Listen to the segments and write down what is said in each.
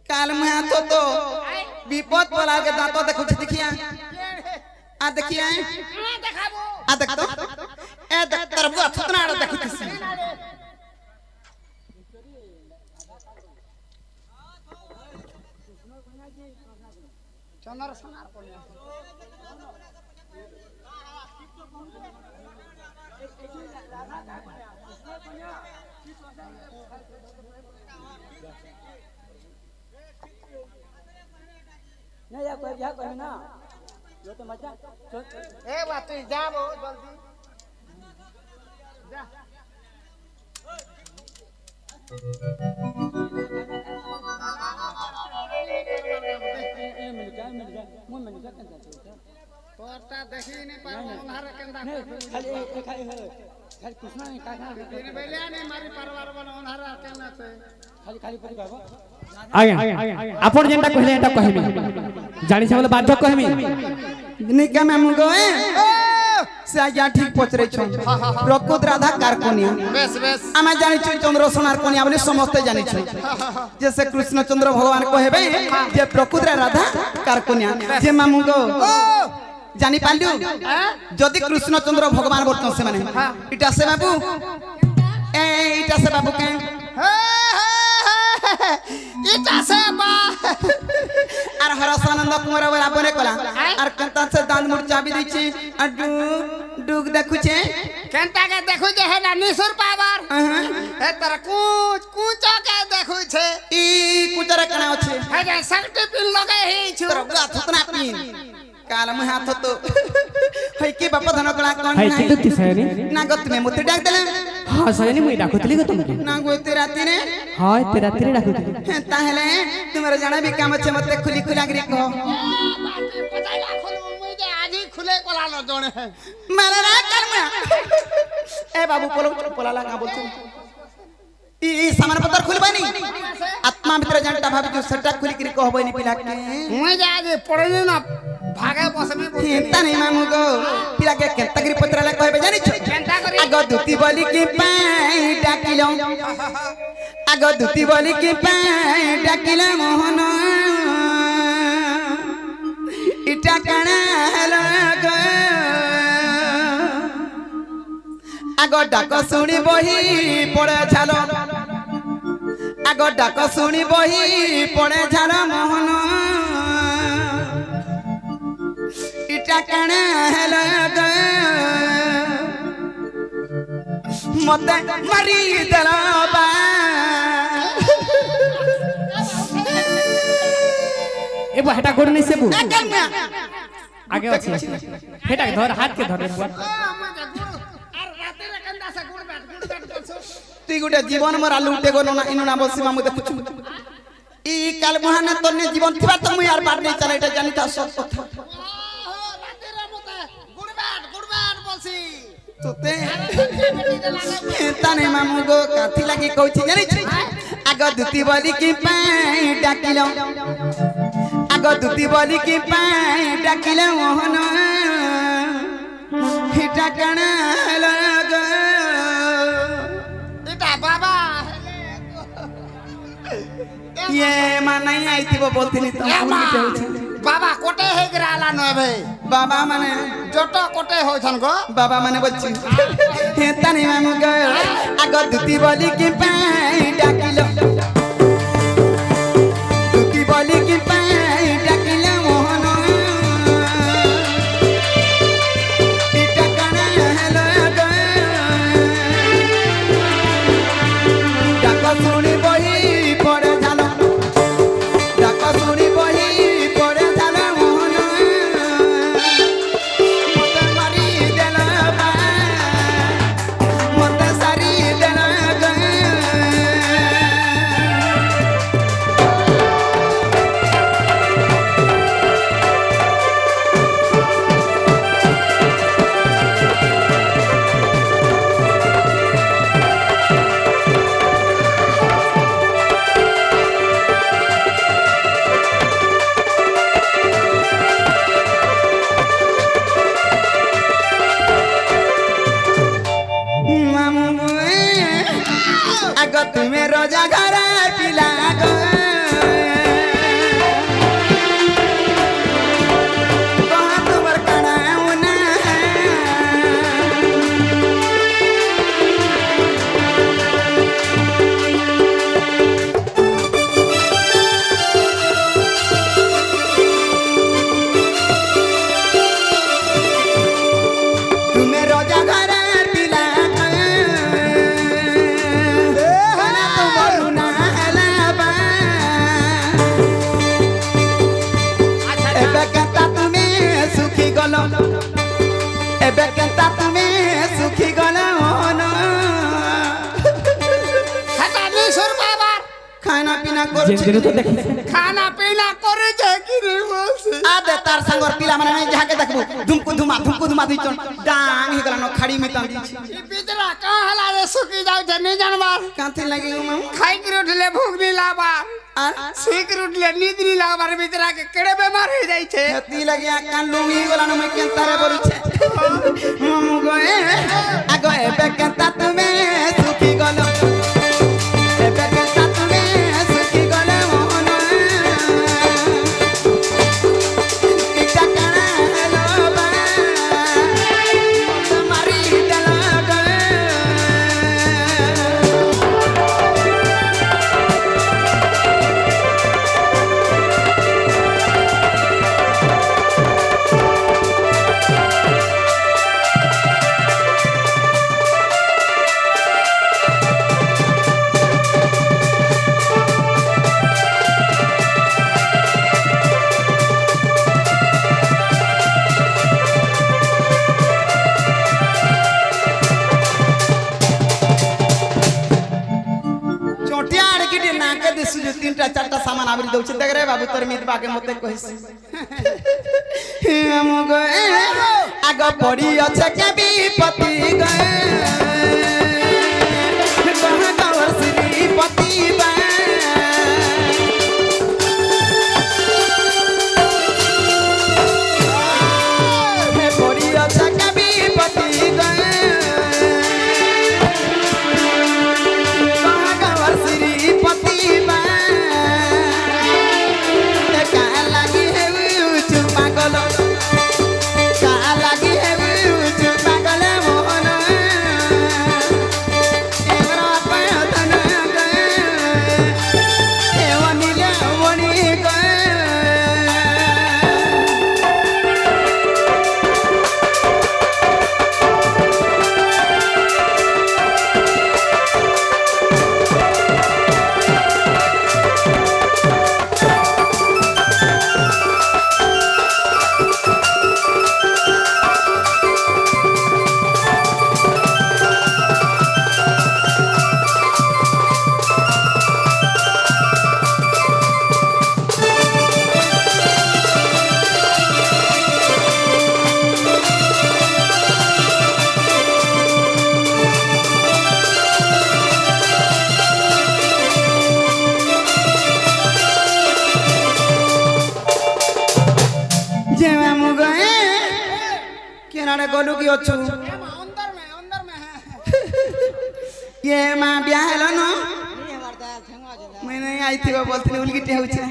काल में हाथो तो विपद पला के दांतो देखो देखिया आ देखिया आ देख तो ए देख तरबुआ छतना आड़ देखो किसी चंदर सोनार कोनिया नहीं या कोई बिहार कहीं ना ये तो मजा ए बात तू जा बो जल्दी जा मिल गया मुंह में निकल के जाते तोरता देखी नहीं पर उन्हार केंदा खाली खाली है खाली कुछ नहीं का दिन बेलिया नहीं मारी परिवार बन उन्हार केना से खाली खाली पड़ी बाबा आगे आपण जेंटा कहले एटा कहमी जानि से बोले बाध्य कहमी निका में मुगो से आज्ञा ठीक पचरे छ प्रकृत राधा कारकोनिया बेस बेस आमे जानि छ चंद्र सोनार कोनिया बोली समस्त जानि छ जैसे कृष्ण चंद्र भगवान कहबे जे प्रकृत राधा कारकोनिया जे मामुगो जानि पालु जदि कृष्ण चंद्र भगवान बोलतो से माने इटा से बाबू ए इटा से बाबू के इटा से बा आर हरसानंद कुमार वाला बने कला आर कंता से दान मुर चाबी दैछि आ डुग देखुछे केनता के देखुछे है ना निसुर पावर ए तर कुच के देखुछे ई कुचरे कना अछि है जे शक्ति पिन लगे ही छु तर बुआ थुतना पिन काल में हाथ तो है के बाप धन कला कोन हाय चित तिसरी ना गत में मुते डाक देले हां सयनी मुई डाकुतली ग तुमके ना गोते राती ने हां ते रात्रि डाकुतली ताहले तुमरे जाना भी काम छे मते खुली खुला गिरी को बाकी 50 लाख मुई जे आज ही खुले कोला न जोने मारे रे कर्म ए बाबू पोला लगा बोल ई सामान पत्थर खुलबानी आत्मा भीतर जानता भाभी जो सट्टा खुली गिरी कहबो नी पिला के मुई जे आज पड़े ना भागे बसमी चिंता नहीं मामू गो पिला के केतगिरी पत्र ले कहबे जानि छ केंता करी आगो दुती बोली की पाई डाकिलो आगो दुती बोली की पाई डाकिलो मोहन इटा कणा लगो आगो डाक सुनी बही पड़े झालो आगो डाक सुनी बही पड़े झालो मोहन इटा कणा लगो मते मरी दलबा ए बहटा गोड़ नहीं से बु आगे अछि हेटा के धर हाथ के धर बुआ ती गुटे जीवन मरा लुटे गो ना इनु ना बसी मामु देखुछु ई काल महाने तन्ने जीवन थिबा त मु यार बात नहीं चले एटा जानि ता सब कथा राते रे मते गुडबाट बसी तोते ताने मामु गो काथी लागी कहछि जानि छी आगो दुती बोली की पाई डाकिलो आगो दुती बोली की पाई डाकिलो मोहन हिटा कणा लगो बाबा ये माने आइतिबो बोलथिनी त बाबा कोटे हे गराला न भे बाबा माने जटो कोटे होय छन गो बाबा माने बच्ची हे तनी मामु ग आगो दुती बोली की पाई डाकिलो दुती बोली की पाई डाकिलो मोहन इटा कणा लगो डाक सुनी बही पड़े झालो डाक सुनी बही पड़े झालो मोहन मते मारी देला बा मते सारी देला ग তুমি রোজা ঘর পিলা গো কহা তোমার কানা উনা তুমি রোজা ঘর পিলা এবে কেতা তুমি সুখী গল খানা পিনা করছে জিন্দগি তো দেখি খানা পিনা করেছে কি রে বলছে আদে তার সঙ্গর পিলা মানে নাই যাকে দেখবো ধুমকু ধুমা দুই জন ডাং হে গলা ন খাড়ি মিতাম দিছি ই পিতরা কা হলা রে সুখী যাউছে নি জানবার কাঁথি লাগি উমা খাই করে উঠলে ভুক নি লাবা আর সিক উঠলে নিদ্রি লাবার ভিতরা के केड़े बीमार हो जाई छे हती लगिया कान लुंगी गला न मैं केंतारे बोलछे ममु गए आगो एबे केंता तुमे सुखी गलो एबे केंता तुमे सुखी गलो मोहन इटा काना हेलो बा मारी दला गए चोटिया आड़की डी नाके दिसु जो तीनटा चारटा सामान आवरी दउछ देख रे बाबू तोर मित बाके मते कहिस हम गए आग पड़ी अछे के विपत्ति गए कहां कवर श्रीपति बा हे पड़ी अछे के विपत्ति गए श्रीपति का लगी है पागल का लगी है पागल मोहन धन गए मणि गए केनाडे गोलू की अच्छू अंदर में ये मां ब्याह हेलो न मैं नहीं आई थी वो बोलते उलगिटे होछे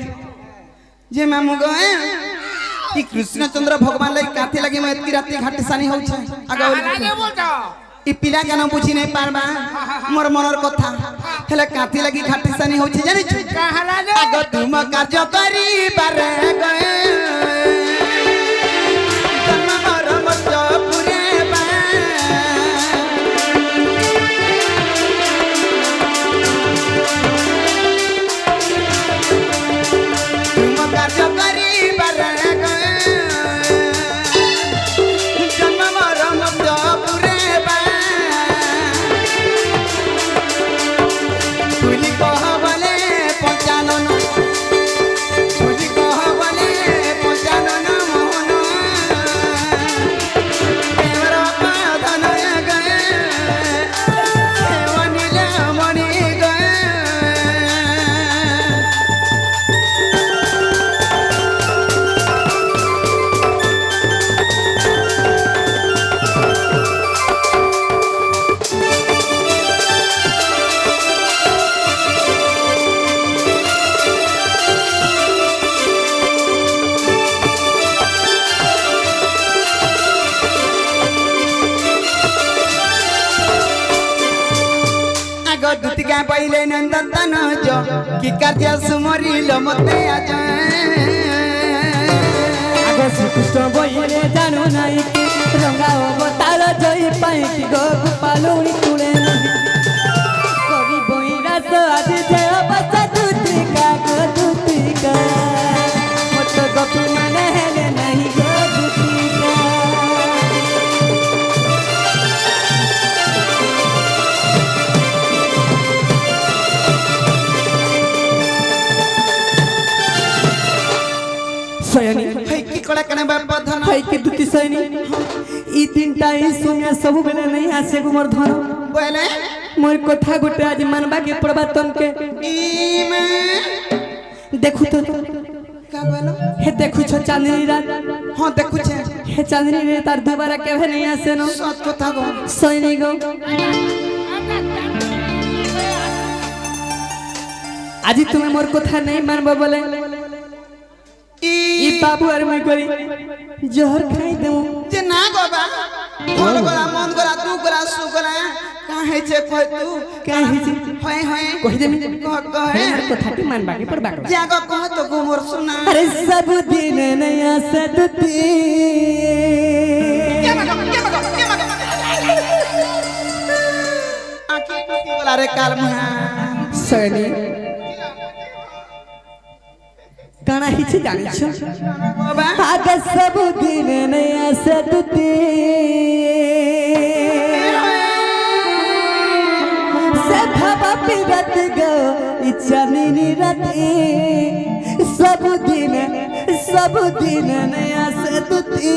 जे मामू गए ई कृष्णचंद्र भगवान लई काथे लगी मैं इतनी राती घाटी सानी होछे आगा उलगिटे बोलतो ई पिला केन बुझी नहीं पारबा मोर मनर कथा हेले काथे लगी घाटी सानी होछे जानि छु कहाला जे आगो तुम कार्य करी बारे गए पंचानन पहिले नंदन जो कि कार्य सुमरिल मते आज आगो श्रीकृष्ण बोले जानो नाई कि रंगा अवतार जई पाई कि गो गोपालुनी तुले कवि बोईरा तो आज जे अवस्था दूतिका गो दूतिका मत गोपी माने हेले नहीं गो दूतिका सयनी है कि कोड़ा कने बाप धन है कि दुती सयनी ई तीनटा ई सुनिया सब बेले नहीं आसे गो मोर धन बोले मोर कथा गोटे आज मानबा के पड़बा तमके ई में देखु तो का बोलो हे देखु छ चांदनी रात हां देखु छे हे चांदनी रे तार दोबारा केभे नहीं आसे नो सत कथा गो सयनी गो आज तुम्हें मोर कथा नहीं मानबा बोले ई बाबू और मैं करी जहर खाई दऊ जे ना गोबा मन गोरा तू गोरा सु गोरा काहे छे कह तू काहे छे होय होय कहि देमी कह मोर कथा के मानबा के पड़बा जागो कह तो गो मोर सुना अरे सब दिन नया सदती के मगा आके टूटी वाला रे काल मुहा सनी गाना हिचे जानी छ बाबा आग सब दिन नया सदती सखबा पिरत गो इच्छानी राती सब दिन नया सदती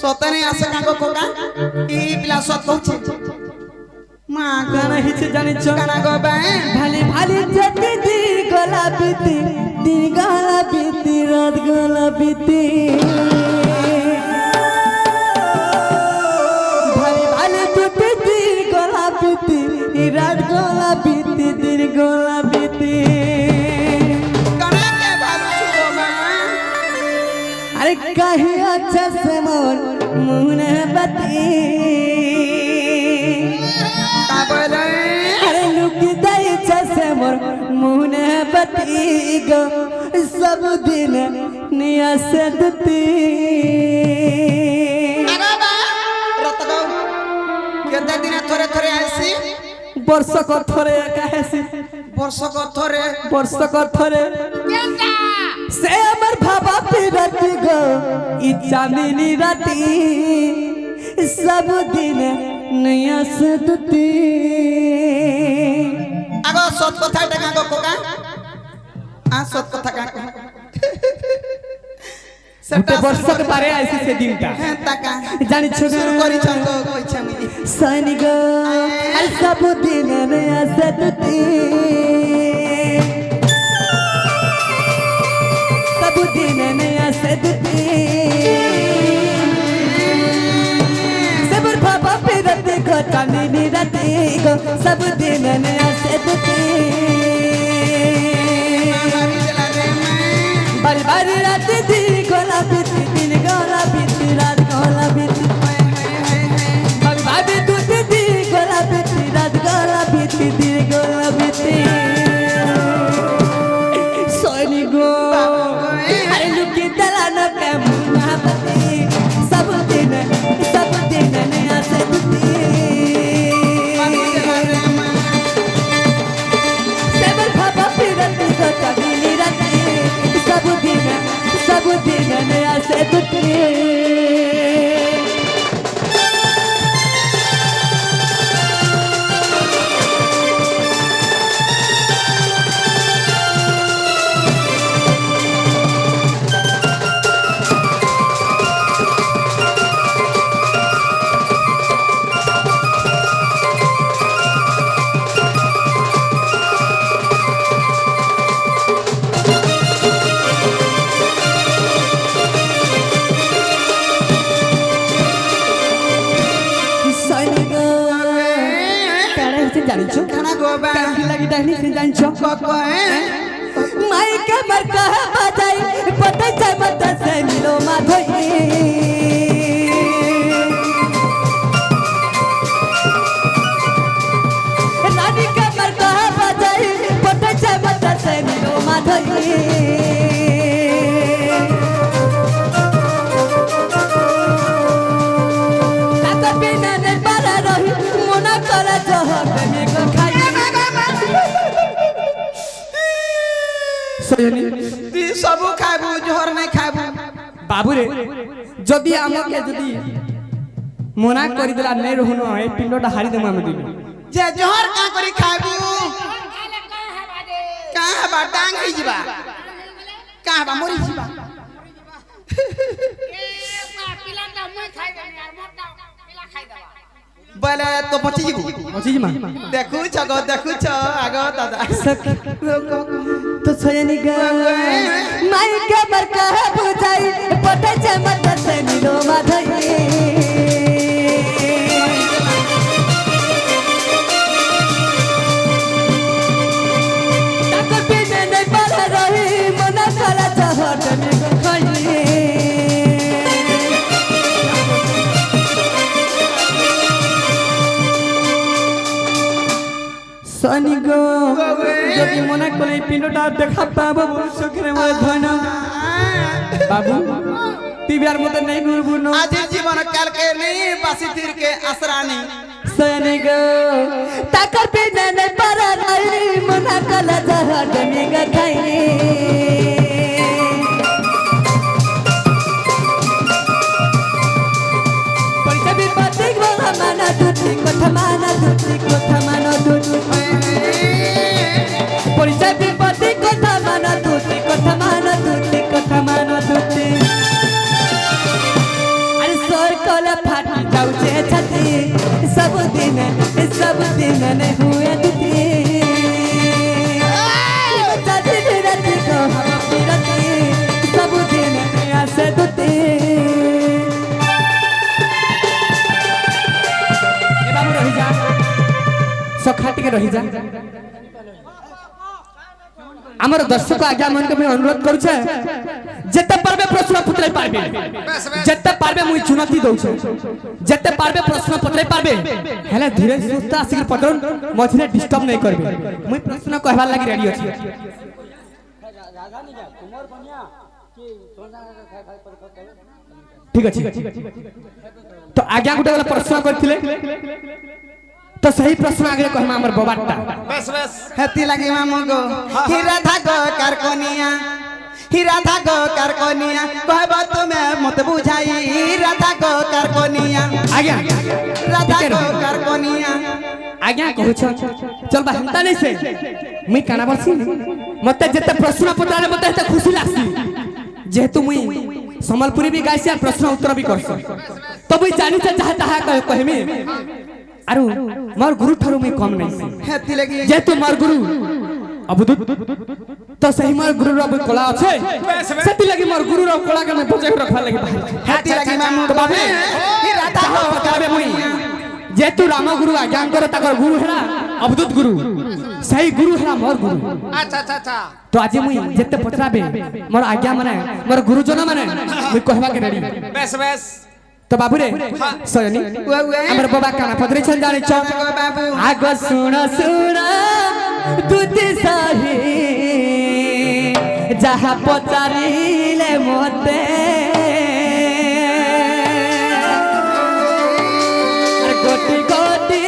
सतने आसे काको कोका ई पिला सत कहछे मां गाना हिचे जानी छ गाना गोबा भाले भाले जति दी गला बीती रात गला बीती भाले भाले जति दी गला बीती रात गला बीती दिन गला बीती गाना के बालू छु गोबा अरे कहीं अच्छा से मोर मुन बती का बोले अरे लुकी दई से मोर मुन बती गो सब दिन निया से दती बाबा रत गो केते दिन थोरे थोरे आसी वर्ष को थोरे कहेसी वर्ष को थोरे से हमर भाबा फिरत गो ई चांदनी राती सब दिन निया से दती आगो सत कथा टाका गो कोका आ सत कथा का गुटे वर्ष के बारे आइसी से दिनटा है ताका जानि छ शुरू करी छंगो कोइछा मी सनी गो अल सब दिन नया सदती सब दिन नया सदती सबुर बाबा फिरत गो चांदनी राती गो सब दिन नया सदती बारी बारी रात दी गोला बीती दिन गोला बीती रात गोला बीती बारी बारी दूध दी गोला बीती रात गोला बीती दिन गोला बीती सोनी गो अरे लुकी तला न पे मुहाबती सब दिन नया सदती सेबर भाबा फिरत गो चांदनी राती सब दिन नया सदती जानिछो खाना गोबा काफी लगी डाहनी से जानिछो कोको है माई के मरका बजाई पता जाय मत से मिलो माधोई সজনী তুই সবু খাইবু জোহর নাই খাইবু বাবুরে যদি আমাকে যদি মনা করি দেলা নাই রহুন এই পিণ্ডটা হারি দেবো আমি দিবি যে জোহর কা করি খাইবু কা হবা ডাং হই ଯିବା কা হবা মরি ଯିବା বলে তো পচি ଯିବୁ ଅଛି ଜିମା দেখুছ গো দেখুছ আগ দাদা तो सजनी ग माई के बरका बुझाई पटे चमत से मिलो माधई ताको पीने नहीं पर रही मना करा चाहत में खई सनी गो যদি মনে করে এই পিণ্ডটা দেখা পাবো চোখের মধ্যে ধন বাবু টিভির মধ্যে নেই ঘুরবু না আজ জীবন কালকে নেই বাসি তীর কে আসরানি সনি গো তাকর পিনে নেই পারা নাই মনা কলা যাহা ডমি গাই পরিচয় বিপত্তি গলা মানা দুটি কথা মানা দুটি কথা মানা দুটি পরিচয় বিপত্তি কথা মানা দুটি কথা মানা দুটি কথা মানা দুটি আরে সর কলা ফাটি যাউছে ছাতি सब दिन ने हुए दुती जाती बिरती को हम बिरती सब दिन ऐसे दुती এ বাবু রহি যা সখা টিকে রহি যা আমার দর্শক আজ্ঞা মনকে আমি অনুরোধ করছে যেতে পারবে প্রশ্ন পত্রাই পারবে যেতে পারবে মুই চুনতি দউছে যেতে পারবে প্রশ্ন পত্রাই পারবে হেলে ধীরে সুস্থ আসিক পত্রন মঝিরে ডিস্টার্ব নাই করবে মুই প্রশ্ন কহবার লাগি রেডি আছি ঠিক আছে তো আজ্ঞা গুটা গলা প্রশ্ন করছিলে তো সেই প্রশ্ন আগে কহমা আমার বাবাটা হেতি লাগি মামু গো হীরা ধাগো কারকনিয়া হীরা ধাগো কারকনিয়া কহব তুমি মতে বুঝাই হীরা ধাগো কারকনিয়া আজ্ঞা রাধা গো কারকনিয়া আজ্ঞা কହୁଛ চল বা হন্তা নাই সে মুই কানা বসি মতে যেতে প্রশ্ন পত্রারে মতে এতে খুশি লাগছি যেহেতু মুই সম্বলপুরি भी গাইছি আর প্রশ্ন উত্তর भी করছি তো মুই জানিছে যাহা তাহা কহিমি আরু মোর গুরু ঠারু মুই কম নাই হেতি লাগি যেহেতু মোর গুরু অবধূত তো সেই মোর গুরুর অব কলা আছে সেতি লাগি মোর গুরুর কলা কে বজায় রাখবা লাগি হেতি লাগি মামু তো বাবে হীরা ধাগো পচারবে মুই যেহেতু রাম গুরু আজ্ঞা করে তাকর গুরু হেলা অবধূত গুরু সেই গুরু হেলা মোর গুরু আচ্ছা আচ্ছা আচ্ছা তো আজি মুই যেতে পচরাবে মোর আজ্ঞা মানে মোর গুরুজন মানে মুই কহবা কে রেডি বেশ বেশ তো বাবুরে সয়নি আমার বাবা কানা পদরে চল জানিছ বাবু আগ শুণ শুণ দুতি সাহি যাহা পচারিলে মতে গোটি গোটি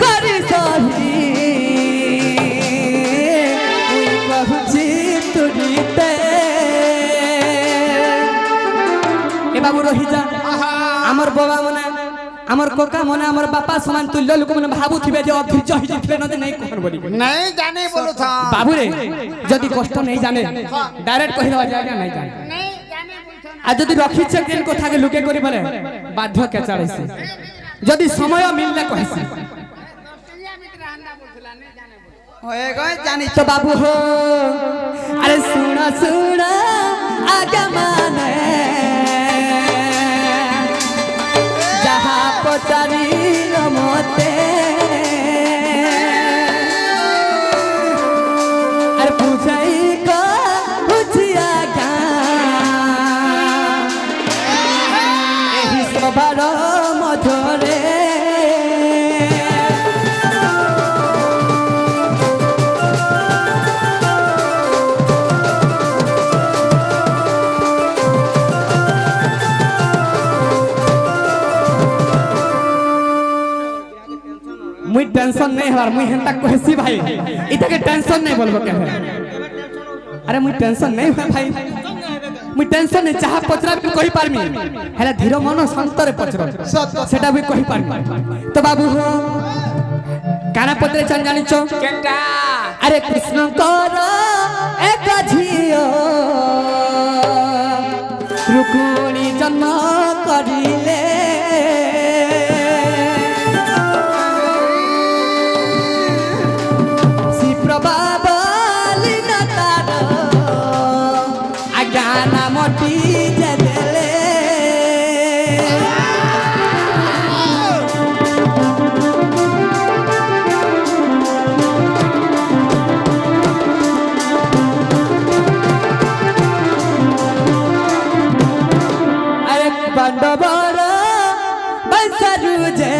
করি সহি মুই কহুছি তুলিতে এ বাবু রহি যা আমার বাবা মানে আমার কোকা মনে আমার বাপা সমান তুল্য লোক মানে ভাবুথিবে যে অধৈর্য হই যাইতলে নদে নাই কোন বলি नहीं जाने बोलो था বাবুরে যদি কষ্ট নাই জানে ডাইরেক্ট কই দেওয়া যায় না নাই জানে नहीं जाने बोलছো ना আর যদি রখিছে কেন কথাকে লুকে করি বলে বাধ্য কে চাড়াইছে যদি সময় মিললে কইছে ऑस्ट्रेलिया में रहना बोलला नहीं जाने बोलो होए गए जानी तो बाबू हो अरे सुना सुना आगे माने जहाँ पचारी मते अरे पूछाई को पूछिया क्या यही सबार मधुरे मुई टेंशन नहीं हवार मुई हेंता कहसी भाई इता के टेंशन नहीं बोलबो के अरे मुई टेंशन नहीं हुए भाई मुई टेंशन नहीं चाह पचरा भी कहि पारमी हेला धीर मन शांत रे पचरा सेटा भी कहि पारमी तो बाबू हो काना पत्रे चल जानि छो केटा अरे कृष्ण कर एक झियो रुकुणी जन्म करिले श्री प्रभावली नतार आज्ञाना मोटी जदेले पांडवर बंसरु जे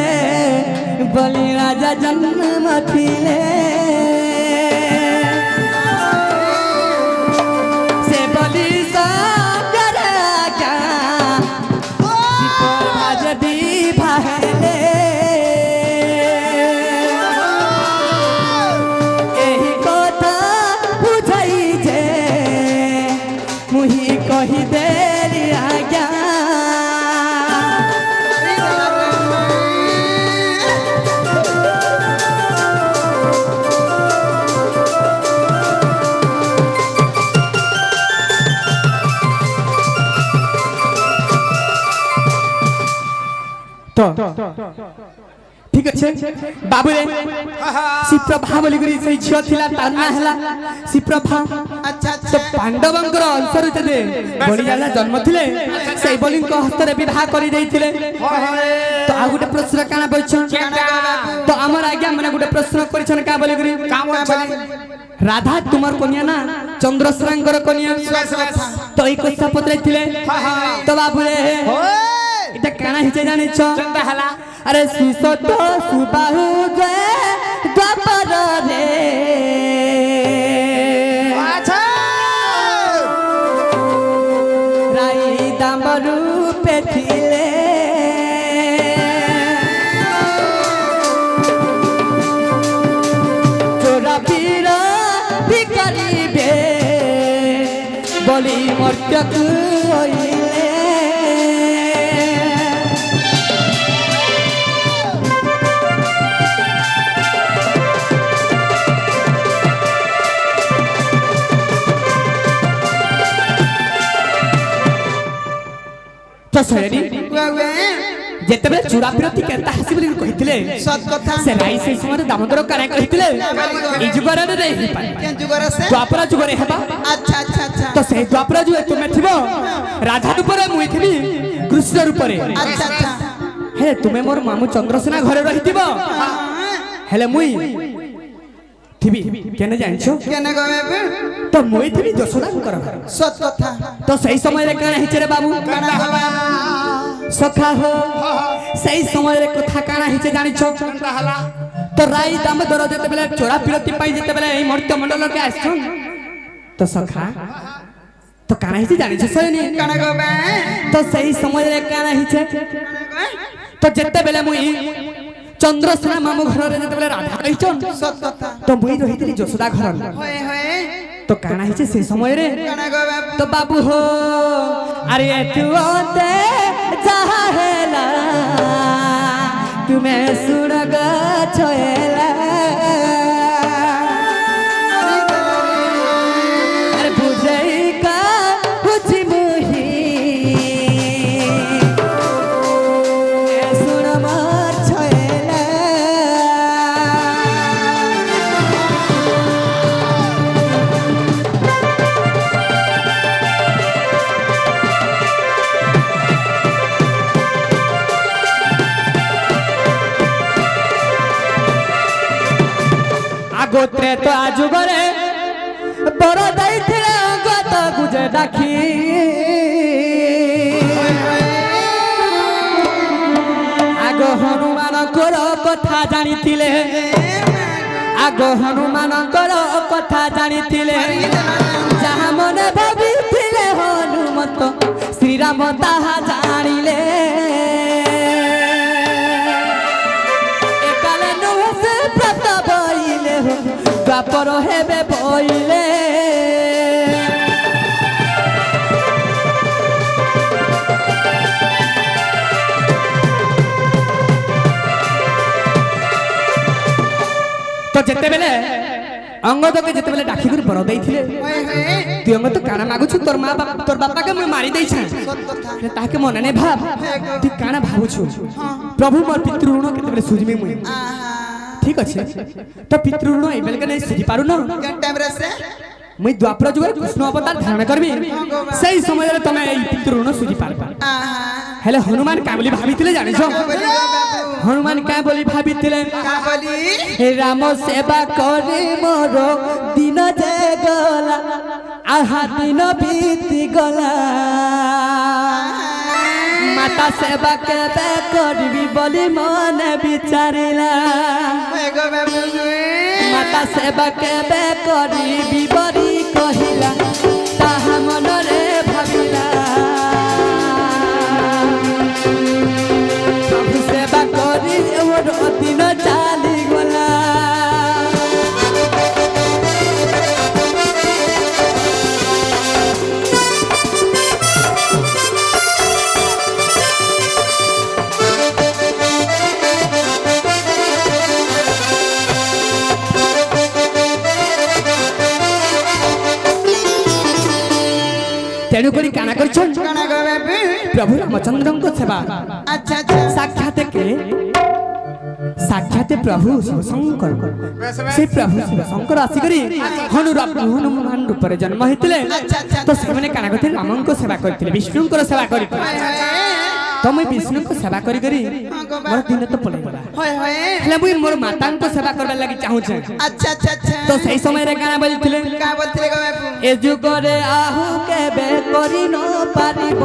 बलि राजा जन्म थिले से बलि सागर क्या राज दी भाले एही कथा बुझाई जे मुही कहि देली आज्ञा तो ठीक अच्छे बाबू रे शिप्रभा बोली करी से झियो थिला ताना हला शिप्रभा अच्छा तो अच्छा पांडवंकर अंशर दे बलि जाला जन्म थिले से बलि को हस्ତରେ विवाह करी देइथिले तो आ गुटे प्रश्न काना बइछ तो हमर आज्ञा माने गुटे प्रश्न करिछन का बोली करी काम चले राधा तुमार कन्या ना चंद्रश्रांकर कन्या तो ई कोसा पत्रे थिले तो बाबू रे इटा काना हिचे जानि छ चंदा हला अरे सुसत सुबाहु जे द्वापर रे अच्छा राई दामरू पेथिले चोरा पीर भिकारीबे बलि मर्त्यकु होइले तो सहेली जेते बेले चूड़ा पिरती केता हसी बोली कहिथिले सत कथा से राई से समय दामोदर काना कहिथिले ई जुगर रे रही पाई के जुगर से द्वापर जुगर हेबा अच्छा अच्छा अच्छा तो से द्वापर जुए तुमे थिबो राधा रूप रे मुई थिबी कृष्ण रूप रे अच्छा अच्छा हे तुमे मोर मामू चंद्रसेना घरे रहिथिबो हेले मुई थिबी केने जानछो केने गवे तो मुई थिबी यशोदा कर सत कथा तो सही समय रे काना हिचे रे बाबू काना गवे सखा हो सही समय रे कथा काना हिचे जानिछो चंदा हला तो राई दामोदर जेते बेले चोरा पिरती पाई जेते बेले एई मर्त्य मंडल के आछन तो सखा तो काना हिचे जानिछो सयनी काना गवे तो सही समय रे काना हिचे तो जेते बेले मुई चंद्रसेना मामू घर रे जेते बेले राधा रहिछन सत कथा तो मुई रहितली यशोदा घर होए होए तो काना हिचे से समय रे काना गवे तो बाबू हो अरे तू ओते चाहेला तुम्हें सुनग छोएला अरे बुझई का बुझी मुही सुन मर छोएला गोत्रे तो आजु गरे बर दैथिले गत गुजे डाकी आगो हनुमान कोर कथा जानिथिले आगो हनुमान कोर कथा जानिथिले जहा मने भाबिथिले हनुमत श्री राम ताहा जानिले एकाले नुहसे प्रताप द्वापर हेबे बइले যেতে বেলে অঙ্গদকে যেতে বেলে ডাকি করে বড় দেইছিলে হয়ে হয়ে তুই অঙ্গদ কানা মাগুছু তোর মা বাপ তোর বাপাকে মুই মারি দেইছা সত কথা তাকে মনে নে ভাব তুই কানা ভাবুছু প্রভু মোর পিতৃ ঋণ কেতে বেলে সুঝিমি মুই আহা ঠিক আছে তো পিতৃ ঋণ এই বেলকে নাই সুঝি পারু না কেন টাইম রে সে মুই দ্বাপর যুগের কৃষ্ণ অবতার ধারণ করবি সেই সমୟରେ তুমি এই পিতৃ ঋণ সুঝি পারবা আহা হেলে হনুমান কা বলি ভাবিଥିଲେ জানিছ বলি বাবু হনুমান কা বলি ভাবিଥିଲେ কা বলি হে রাম সেবা করে মোর দিন যে গলা আহা দিন বিতি গলা মাতা সেবা কেবে করবি বলি মনে বিচারিলা হয়ে গো বাবু মাতা সেবা কেবে করিবি বলি কহিলা তাহা মনরে ভাবিলা প্রভু সেবা করি মোর দিন চালি গলা তেণু করি কানা করছন কানা গো বাবু প্রভু রামচন্দ্রଙ୍କ সেবা আচ্ছা আচ্ছা সাক্ষাৎ কে সাক্ষাৎ প্রভু শিবশঙ্কর সেই প্রভু শিবশঙ্কর আসিকরি হনুমান রূপরে জন্ম হইଥିଲେ আচ্ছা আচ্ছা তো ସେମାନେ କାଣା କରିଥିଲେ ରାମଙ୍କ ସେବା କରିଥିଲେ ବିଷ୍ଣୁଙ୍କର ସେବା କରିଥିଲେ হয়ে হয়ে ତ ମୁଇଁ ବିଷ୍ଣୁଙ୍କ ସେବା କରି କରି ମୋର ଦିନ ତ ପଳେଇଗଲା হয়ে হয়ে ହେଲେ ମୁଇଁ ମୋର ମାତାଙ୍କ ସେବା କରିବା ଲାଗି ଚାହୁଁଛେ আচ্ছা আচ্ছা আচ্ছা ତ ସେଇ ସମୟରେ କାଣା ବୋଲିଥିଲେ কা বলছিলে গো বাবু এ যুগরে আহু কেবে করি ন পারিব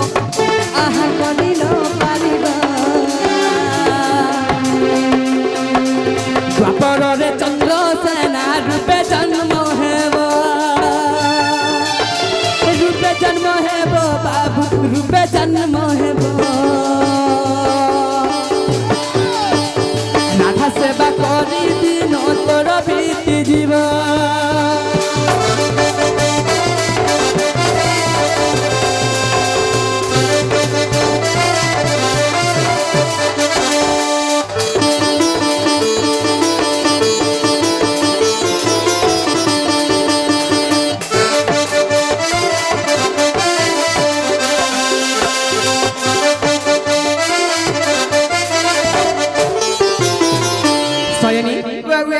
আহা করি ন পারিব ଦ୍ୱାପରରେ চন্দ্র সেনা রূপে জন্ম হেব রূপে জন্ম হেব বাবু রূপে জন্ম হেব রাধা সেবা করি দিন তোর বিতি জীব ଶୟନୀ বাবু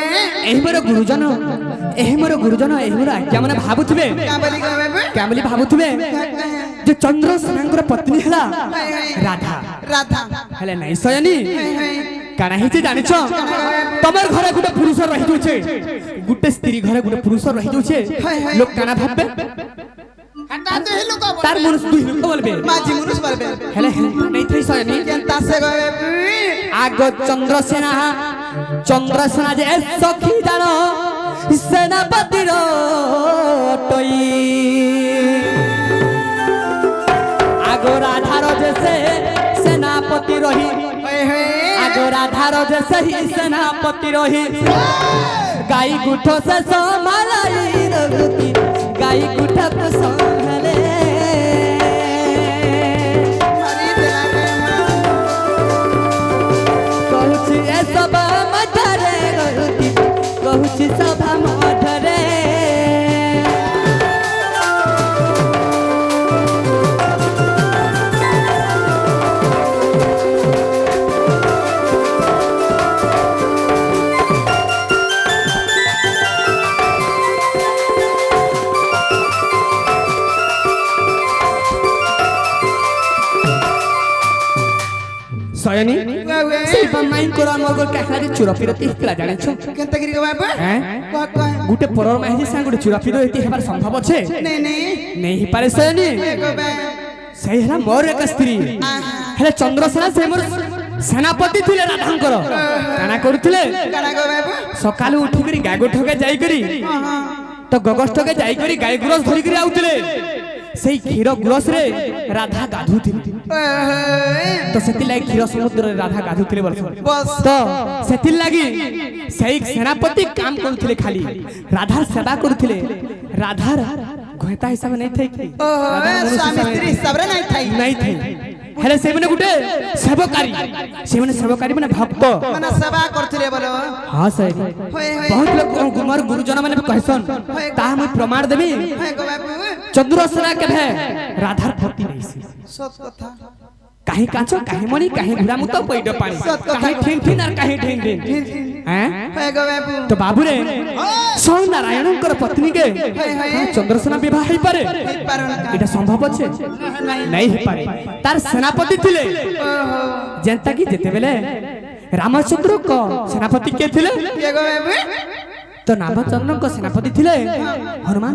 ଏହି ମୋର ଗୁରୁଜନ ଏହି ମୋର ଆଜ୍ଞା ମାନେ ଭାବୁଥିବେ কা বলি গো বাবু କେମିତି ଭାବୁଥିବେ ଯେ ଚନ୍ଦ୍ରସେନାଙ୍କର ପତ୍ନୀ ହେଲା ରାଧା রাধা ହେଲେ ନାଇଁ ଶୟନୀ হয়ে হয়ে କାଣା ହେଇଛି ଜାଣିଛ ତମର ଘରେ ଗୋଟେ ପୁରୁଷ ରହିଯାଉଛେ ଗୋଟେ ସ୍ତ୍ରୀ ଘରେ ଗୋଟେ ପୁରୁଷ ରହିଯାଉଛେ ଲୋକ କାଣା ଭାବବେ হাঁটা তো হিলু কো ତାର ମନୁଷ ଦୁଇ ଲୋକ বলবে মাঝি মুনুষ বলবে ହେଲେ ନାଇଁ ଥାଇ ଶୟନୀ কেন তাসে গো বাবু আগ চন্দ্রসেনা যে সখী জান সেনাপতির টই আগ রাধার যে সে সেনাপতি রহি হয়ে হয়ে আগ রাধার যে সেই সেনাপতি রহি গাই গুঠ সে সমালাই রঘুতি গাই গুঠ সম্ভালে মারি দেলা রে কহুছি এ সভা মধ্যরে রঘুতি কহুছি সভা মধ্যরে ଶୟନୀ বাবু সেই মাইଙ୍କର ଆମର କାହାରେ ଚୁରପିରତି ହେଇଥିଲା ଜାଣିଛ কেনতা গিরি গো বাবু হ্যাঁ কহ কহ ଗୋଟେ ପରର ମାହିରୀ ସାଙ୍ଗେ ଗୋଟେ ଚୁରପିରତି ହେବାର ସମ୍ଭବ ଅଛି নেই নেই ନେଇ ହେଇପାରେ ଶୟନୀ হয়ে গো বাবু ସେଇ ହେଲା ମୋର ଏକ ସ୍ତ୍ରୀ ହେଲେ ଚନ୍ଦ୍ରସେନା ସେ ମୋର ସେନାପତି ଥିଲେ ରାଧାଙ୍କର କାଣା କରୁଥିଲେ কানা গো বাবু ସକାଳୁ ଉଠିକରି ଗାଈ ଗୋଠକେ ଯାଇକରି ତ ଗଗଷ୍ଟକେ ଯାଇକରି ଗାଈ ଗୁରସ ଧରିକରି ଆଉଥିଲେ ସେଇ କ୍ଷୀର ଗୁରସରେ ରାଧା ଗାଧୁଥିଲେ ତ ସେଥିଲାଗି କ୍ଷୀର ସମୁଦ୍ରରେ ରାଧା ଗାଧୁଥିଲେ ବର୍ଷ বস ତ ସେଥିଲାଗି ସେଇ ସେନାପତି କାମ କରୁଥିଲେ ଖାଲି ରାଧାର ସେବା କରୁଥିଲେ ରାଧାର ଘଏତା ହିସାବ ନାଇଁ ଥାଇ କି ওহো স্বামী স্ত্রী হিসাবে নাই থাই ନାଇଁ ଥାଇ ହେଲେ ସେମାନେ ଗୋଟେ ସେବକାରୀ ସେମାନେ ସେବକାରୀ ମାନେ ଭକ୍ତ ମାନେ ସେବା କରୁଥିଲେ ବୋଲ ହଁ ସାର୍ ହୋଏ ହୋଏ ବହୁତ ଲୋକ ମୋର ଗୁରୁଜନ ମାନେ ବି କହିସନ୍ ତାହା ମୁଁ ପ୍ରମାଣ ଦେବି ହୋଏ ଗো ବାବୁ ଚନ୍ଦ୍ରସେନା କେଭେ ରାଧାର ଭକ୍ତି ନେଇସି ସତ କଥା କାହିଁ କାଞ୍ଚ କାହିଁ ମଣି କାହିଁ ଘୁରାମୁତ ପଇଡ ପାଣି କାହିଁ ଠିନ୍ ଠିନ୍ আর କାହିଁ ଠିନ୍ ଠିନ୍ হ্যাঁ ହୋଏ গো ବାବୁ তো বাবুরে স্বয়ং নারায়ণଙ୍କର পত্নীকে চন্দ্রসেনা বিবাহ ହେଇପାରେ ପାରନ এটা সম্ভব আছে নাই ହେଇପାରେ তার সেনাপতি ଥିଲେ যেন্তা কি যেতেবেলে রামচন্দ্রଙ୍କ সেনাপতি কে ଥିଲେ କିଏ ଗো ବାବୁ তো রামচন্দ্রଙ୍କ সেনাপতি ଥିଲେ হনুমান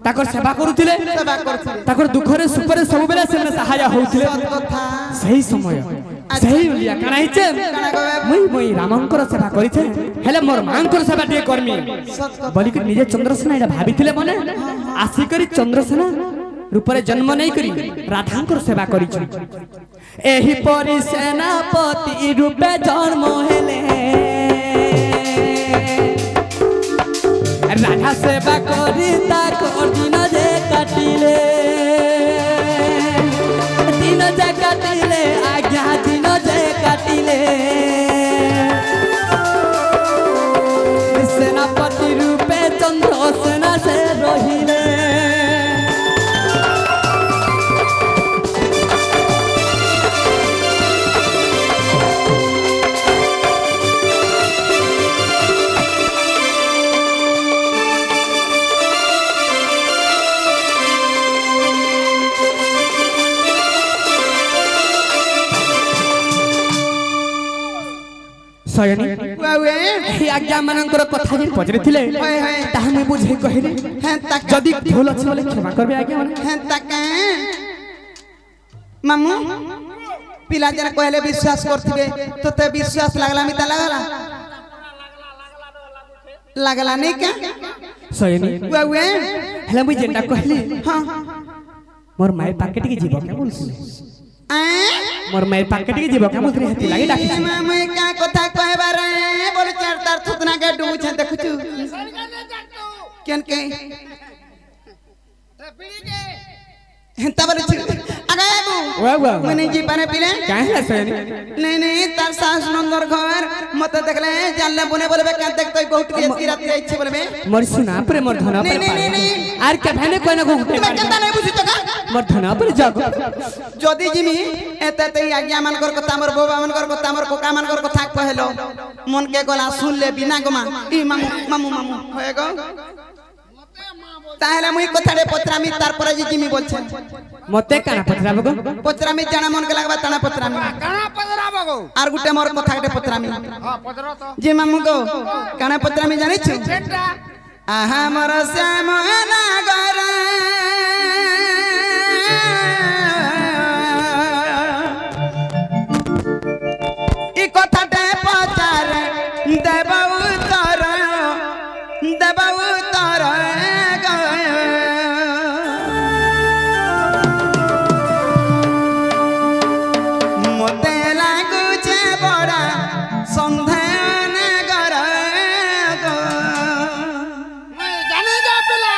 তাকর সেবা করুଥିଲେ ସେବା କରୁଥିଲେ তাকর দুঃখরে সুখরে ସବୁবেলে সেনে সাহায্য হউଥିଲେ ସତ କଥା সেই সময় সেই উলিয়া কানা হিচে মুই রামঙ্কর সেবা করিছে হেলে মোর মাঙ্কর সেবা টিকে করমি বলি কি নিজে চন্দ্রসেনা এটা ভাবিଥିଲେ মনে আসি করি চন্দ্রসেনা রূপরে জন্ম নেই করি রাধাঙ্কর সেবা করিছে এহি পরি সেনাপতি রূপে জন্ম হেলে রাধা সেবা করি তাকর দিন যে কাটিলে দিন যে কাটিলে আজ্ঞা দিন যে কাটিলে সেনাপতি রূপে চন্দ্রসেনা সে রহিলে ସୟନୀ ବାବୁ ଏହି ଆଜ୍ଞା ମାନଙ୍କର କଥା ଯେ ପଚାରିଥିଲେ ତାହା ମୁଁ ବୁଝେଇ କହିଲି ଯଦି ଭୁଲ ଅଛି ବୋଲେ କ୍ଷମା କରିବେ ଆଜ୍ଞା ମାନେ ହେନ୍ତା କାଁ ମାମୁ ପିଲା ଜଣ କହିଲେ ବିଶ୍ୱାସ କରୁଥିବେ ତତେ ବିଶ୍ୱାସ ଲାଗଲା ମିତା ଲାଗଲା ଲାଗଲା ନାଇଁ କା ସୟନୀ ବାବୁ ହେଲେ ମୁଁ ଯେନ୍ଟା କହିଲି ହଁ ମୋର ମାଏ ପାକେ ଟିକେ ଯିବ କେ ବୋଲସି ଆଁ ମୋର ମାଏ ପାକେ ଟିକେ ଯିବ କେ ବୋଲସି ହେତି ଲାଗି ଡାକିଛି ମାମୁ କା କଥା କହିବାର ବୋଲ ଚାର ତାର থুতনা কে ডুবুছে দেখুছু কেন কে হেন্তা বলেছি আগে বাবু ওয়া মানে জি পারে পিলে কাহে ହେଲା ସୟନୀ नहीं नहीं तार सास नंदर घर मत देखले जानले बने बोलबे का देख तई बहुत के की रात इच्छे बोलबे मोर सुना पर मोर धना पर नहीं आर के भने कोइ न घुटे तुम केता नहीं बुझी तो का मोर धना पर जाग जदी जिमी एते तई आज्ञा मानकर কথা हमर बाबा मानकर কথা हमर कोका मानकर কথা कहलो मन के गला सुन ले बिना गमा ई मामू मामू मामू होए गो তাহলে মুই কথাড়ে পত্রামি তারপরে যে জিমি বলছে মতে কানা পত্রাবো গো পত্রামি জানা মন কে লাগবা তানা পত্রামি কানা পদরাবো গো আর গুটে মোর কথাড়ে পত্রামি হ্যাঁ পদরা তো যে মামু গো কানা পত্রামি জানিছো সেটা আহা মোর শ্যাম নাগর ই কথাটা পচারে দেব উত্তর মতে লাগুছে বড়া সন্ধান কর মই জানি যা পিলা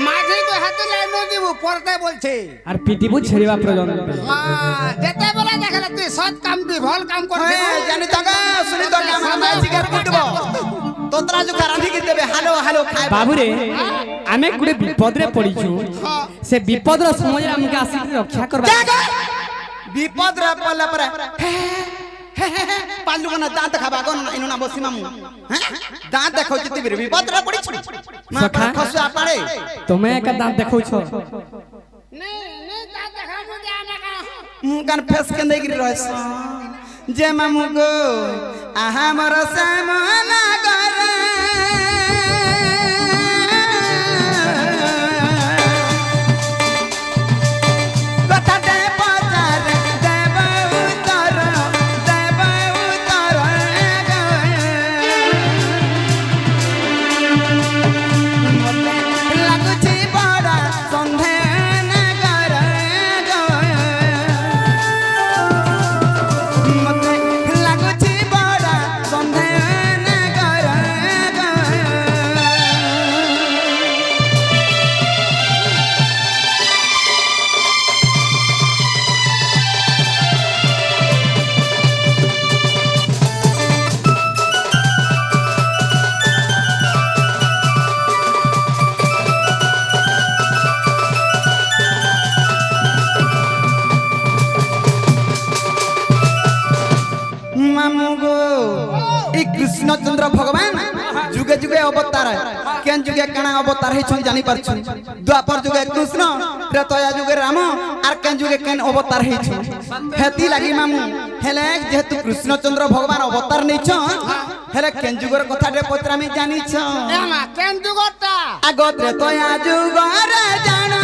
মাঝে তো হাতে লাইন দিব পড়তে বলছে আর পিটিবু ছেড়িবা পর্যন্ত যেতে বলে দেখলে তুই সৎ কাম দি ভাল কাম করবি জানি তো শুনি তো আমার জিগার কুটব তোতরা जो রাঁধি কি দেবে হালো হালো খাই বাবুরে আমি গুড়ে বিপদরে পড়িছু সে বিপদর সময় আমাকে আসি রক্ষা করবা বিপদ রে পড়লা পরে পাঁচ লোক না দাঁত খাবা কোন ইনো না বসি মামু হ্যাঁ দাঁত দেখাও যেতে বিপদ রে পড়িছু মা সখা। খসু পাড়ে তুমি একা দাঁত দেখাউছ নে নে তা দেখা মু জানা কা মুখান ফেস কে দেখিরি রহস যে মামু গো আহা মোর সামনা গর কথাতে পচার দেব উত্তর মতে লাগুছি বড় সন্ধান কর মতে লাগুছি বড় সন্ধান কর अवतार केन जुगे काना अवतार हे छन जानि परछु द्वापर जुगे कृष्ण त्रेतया जुगे राम आर केन जुगे केन अवतार हे छन हेती लागि मामू हेले जेतु कृष्णचंद्र भगवान अवतार नै छ हेले केन जुगर कथा रे पत्रा में जानि छ एमा केन जुगरटा आगो त्रेतया जुगर जाना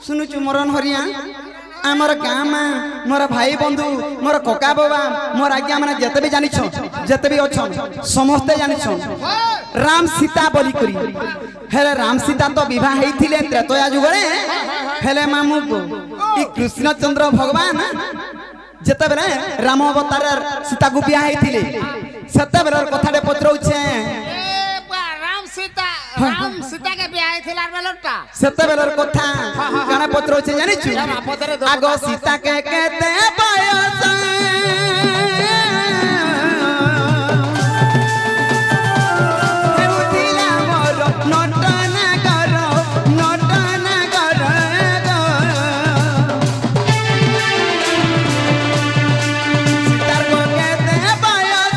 सुनुचु मरन हरिया आमर गाँ में मोर भाई बंधु मोर कका बाबा मोर आज्ञा मैंने जिते भी जानी जिते भी अच्छा समस्ते जानी राम सीता बोली करी हेले राम सीता तो विवाह होते त्रेतया जुगरे हेले मामू को कृष्णचंद्र भगवान जिते बेले राम अवतार सीता को बिहा होते सेते बेलर कथा पचरौछे राम सीता के बियाह थिलार बेलटा सेते बेलर कथा काना पत्र होचे जानि छु आगो सीता के कहते बयस हे उठिला मोर नटना करो सीता को कहते बयस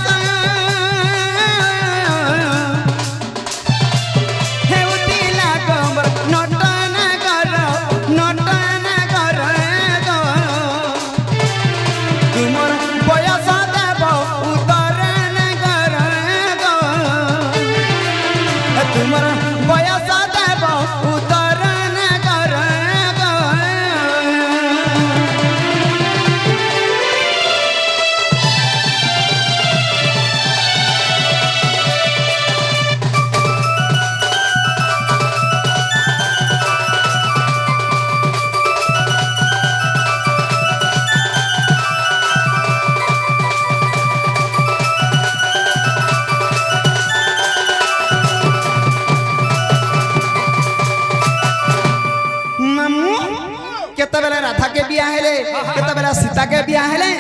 राधा के बिया हेले केते बेला सीता के बिया हेले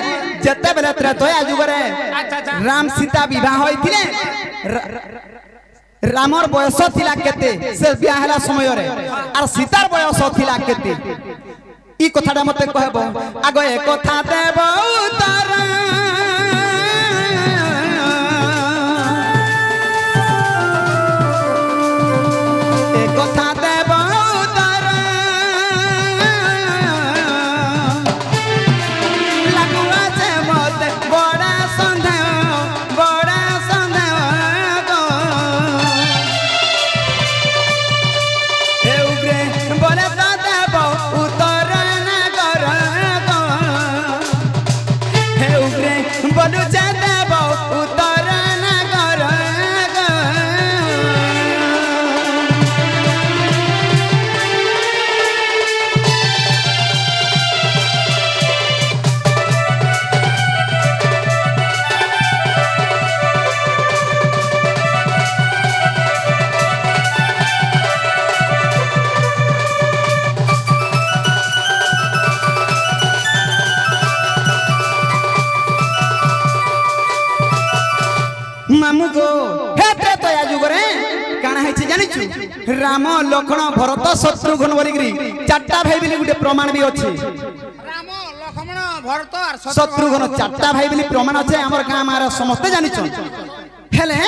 जते बेला त्रेतया जुगरे राम सीता विवाह होइथिले रामर बयस थिला केते से बिया हेला समय रे आर सीतार बयस थिला केते ई कथाटा मते कहबो आगो ए कथा देबो उतर ए कथा देबो मामू गो हे त्रेतया जुगरे काना है जानि छु राम लक्ष्मण भरत शत्रुघ्न बोलिकरी चारटा भाई बिली गुटे प्रमाण भी अछि राम लक्ष्मण भरत और शत्रुघ्न चारटा भाई बिली प्रमाण अछि हमर गां मार समस्त जानि छु हेले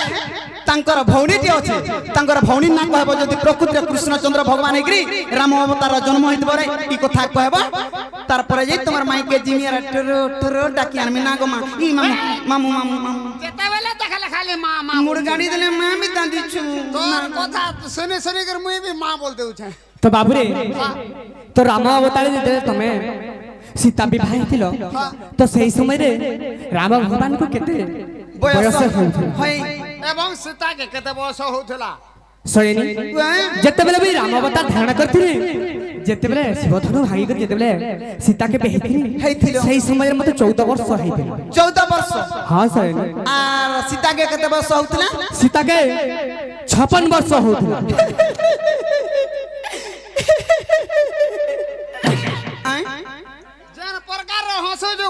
तांकर भौणीटी अच्छे तांकर भौणी ना कहब जदि प्रकृति कृष्णचंद्र भगवान हेकरी राम अवतार जन्म होइतबो रे ई कथा कहब तार परे जे तमर माई के जिमिया टरो टरो डाकी आनमी ना गो मा ई मामू मामू मामू जेते बेले देखले खाली मां मां मुड़ गाड़ी देले मां भी दादी छु तोर कथा सुनी सुनी कर मुई भी मां बोलते उछे तो बाबू रे तो राम अवतार जे तमे सीता विवाह थिल तो सही समय रे राम भगवान को केते बयस होउथि होय एवं सीता के केते बयस होउथला सयनी जते बेले भी राम अवतार धारण करथिले जते बेले शिवधनु भाई कर जते बेले सीता के बेहिथिले सही समय रे मते 14 वर्ष हेथिले 14 वर्ष हां सयनी आ सीता के केते वर्ष होउतला सीता के 56 वर्ष होउथला जन प्रकार हसो जो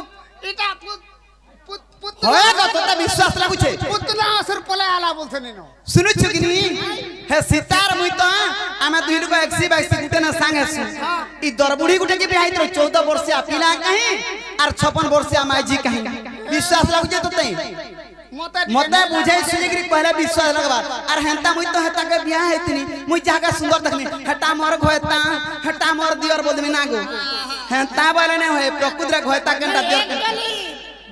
इटा होय गो तोता विश्वास लागु छे पुतला असर पले आला बोलथनी न सुनु छु कि नी हे सीतार मुई तो आमे दुई लोग 122 गुटे ना संगे छु ई दरबुढ़ी गुटे के बियाह तो 14 वर्ष पिला कहीं और 56 वर्ष माई जी कहीं विश्वास लागु छे तोते मते बुझाई सुनिकरी पहले विश्वास लगबा और हेंता मुई तो हेता के बियाह हेतनी मुई जागा सुंदर देखनी हटा मोर घोयता हटा मोर दियर बोलमी ना गो हेंता बोले ने होय प्रकृति रे घोयता केनटा दियर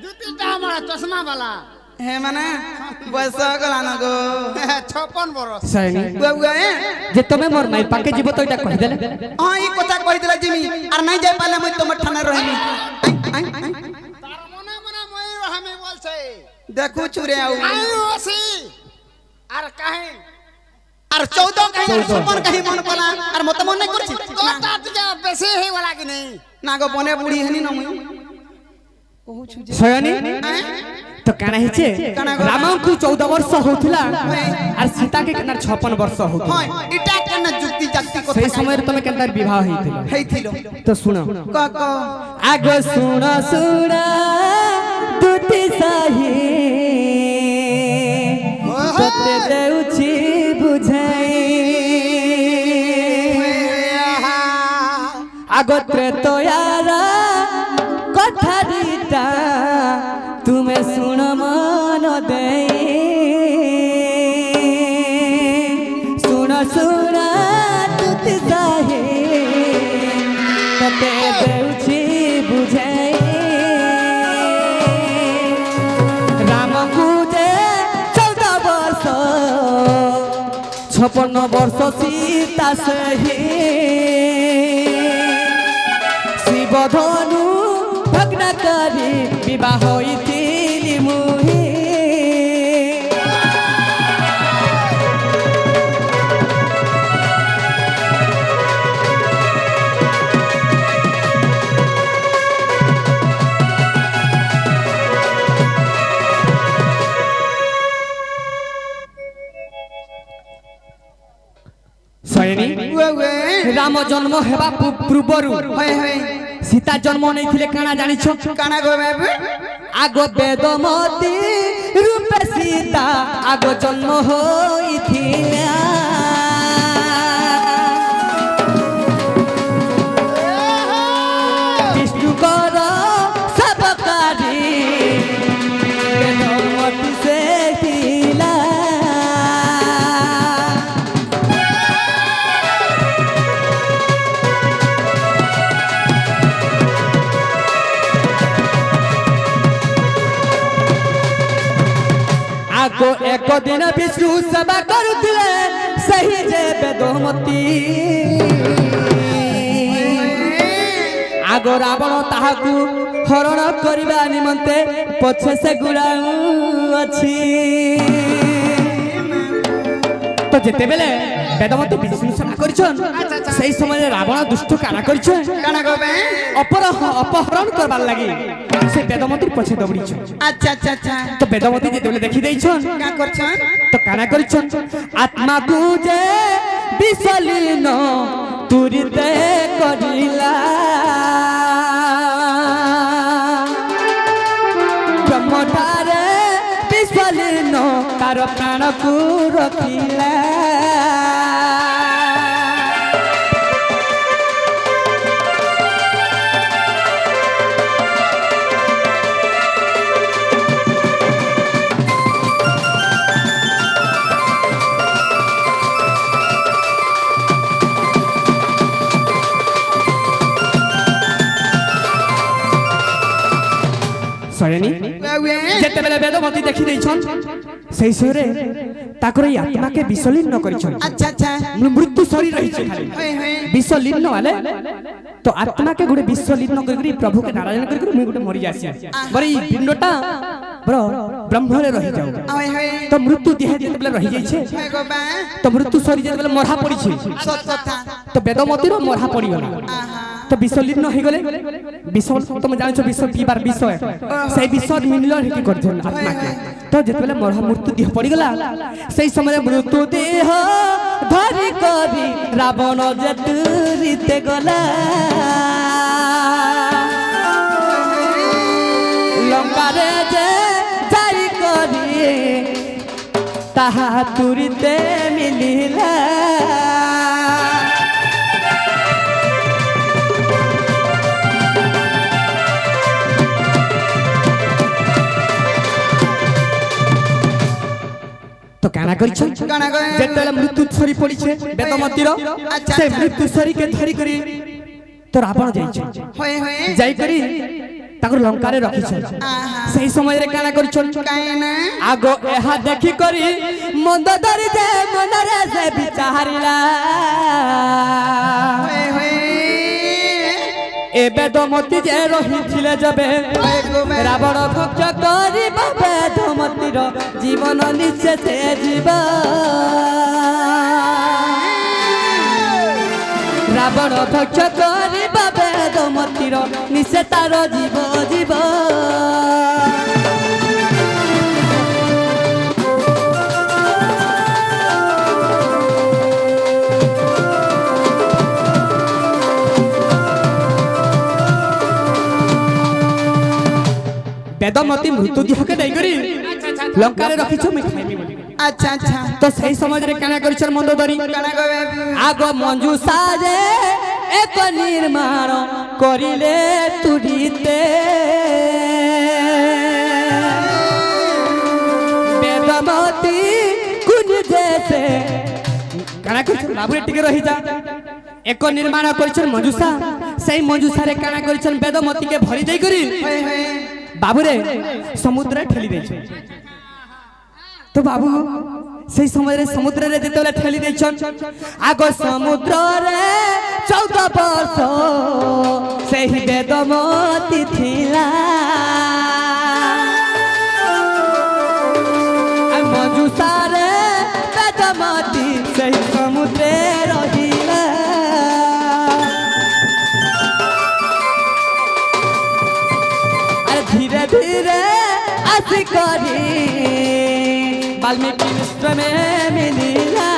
जुतीटा हमारा चश्मा वाला हे माने बयस गला न गो 56 वर्ष सयनी गुआ जे तमे मोर माई पाके जीव तो इटा कहि देले हां ई कथा कहि देला जिमी और नहीं जाय पाले मुई तो मठाना रहिनी तार मने मने मई हमें बोल छे देखू छुरे आउ आयु ओसी आर काहे और 14 कहीं 56 कहीं मन पला और मत मन नहीं करछि तो तात के बेसी हे वाला कि नहीं ना गो बने बुढ़ी हनी न मुई कहू छु जे सयनी तो काना हिचे राम को 14 वर्ष होथिला और सीता के केना 56 वर्ष होथिला हां इटा केना जुक्ति जाक्ति को सही समय रे तमे केनता विवाह हेथिलो हेथिलो तो सुनो क आगो सुनो सुना दुटी साही तते देउछि बुझाई आगो तो यारा कठारीटा तुम्हें सुन मन दे सुन सुन तुत जाहे तते देउछि बुझाई राम पूजे 14 वर्ष 56 वर्ष सीता सही शिवधनु भग्न करी विवाह होइथिली मुही सयनी राम जन्म हेबा पूर्वरु होय होय सीता जन्म नहीं थिले काना जानि छ काना गो बाबू आगो वेदमती रूप सीता आगो जन्म होइथिला विष्णु कर सबकारी वेदमती से थिला आगो एक दिन विष्णु सेवा करुथिले सही जे वेदमती आगो रावण ताहाकू हरण करबा निमंते पछे से गुड़ाऊ अछि तो जेते बेले वेदमती विष्णु सेवा करछन सही समय रावण दुष्ट काना करछन काना गो बे अपहरण करबार लागि से वेदमती पछे दौड़ी छ अच्छा अच्छा अच्छा तो वेदमती जे बेले देखि दै छन का करछन तो काना करछन आत्मा को जे विसलीन तुरिते करिला ब्रह्मटारे विसलीन तार प्राण को रखिला ଶୟନୀ ଯେତେବେଳେ ବେଦମତୀ ଦେଖି ଦେଇଛନ୍ সেই ସମୟରେ ତାଙ୍କର এই আত্মাকে বিসলীন କରିଛନ୍ अच्छा अच्छा মৃত্যু শরীর রহিছে খালি होय होय বিসলীন वाले তো আত্মাকে গুড়ে বিসলীন করি প্রভুকে নারায়ণ করি মুই গুটে মরি যাসি বরে এই পিণ্ডটা ব্র ব্রহ্মরে রহি যাও होय होय তো মৃত্যু দেহে যেতেবেলে রহি যাইছে होय गो बा তো মৃত্যু শরীর যেতেবেলে মরহা পড়িছে सत कथा তো বেদমতীর মরহা পড়িগলা आहा তো বিসলীন হয়ে গলে বিষ তুমি জানিছ বিষ পিবার বিষ সেই বিষ মিলল কি করছেন আত্মাকে তো যেতেবেলে মরহা মৃত্যু দেহ পড়িগলা সেই সময় মৃত্যু দেহ ধরি করি রাবণ যেতুরিতে গলা লঙ্কারে যে যাই করি তাহা তুরিতে মিলিলা তো কানা করছেন गाना गो যেতেবেলে মৃত্যু ছড়ি পড়িছে বেদমতীর আচ্ছা, সে আচ্ছা। মৃত্যু ছড়িকে ধরি করি তো রাবণ যাইছে होय होय যাই করি তাকে লঙ্কারে রখিছেন आहा সেই সময় কানা করছেন कायना আগ এহা দেখি করি মন্দ ধরি যে মনরে সে বিচারিলা होय होय এ বেদমতী যে রহিছিলে যাবে होय गो बा রাবণ ভক্ষ করিব বেদমতীর জীবন নিঃশেষে জীব রাবণ ভক্ষ করিব বেদমতীর নিঃশে তার জীব জীব বেদমতী মৃত্যু দেহকে দেই করি লঙ্কারে রখিছ মুই খাইবি বলি अच्छा अच्छा তো সেই সমୟରେ কানা কৰিছৰ মন্দোদৰী गाना गो बाबू আগ মঞ্জু সাজে এক নির্মাণ করিলে তুরিতে বেদমতী কুন দেশে কানা কৰিছৰ বাবুরে টিকে রহি যা এক নির্মাণ কৰিছৰ মঞ্জুসা সেই মঞ্জুসারে কানা কৰিছৰ বেদমতীকে ভরি দেই করি होय होय বাবুরে সমুদ্রে ঠেলি দিয়েছে তো বাবু সেই সময় সমুদ্রে যেতলে ঠেলি দিয়েছন আগ সমুদ্রে 14 বর্ষ সেই বেদমতী থিলা মঞ্জুসারে বেদমতী সেই সমুদ্রে রহিলা ধীরে ধীরে আসি করি বাল্মীকি মিশ্রমে মিলিলা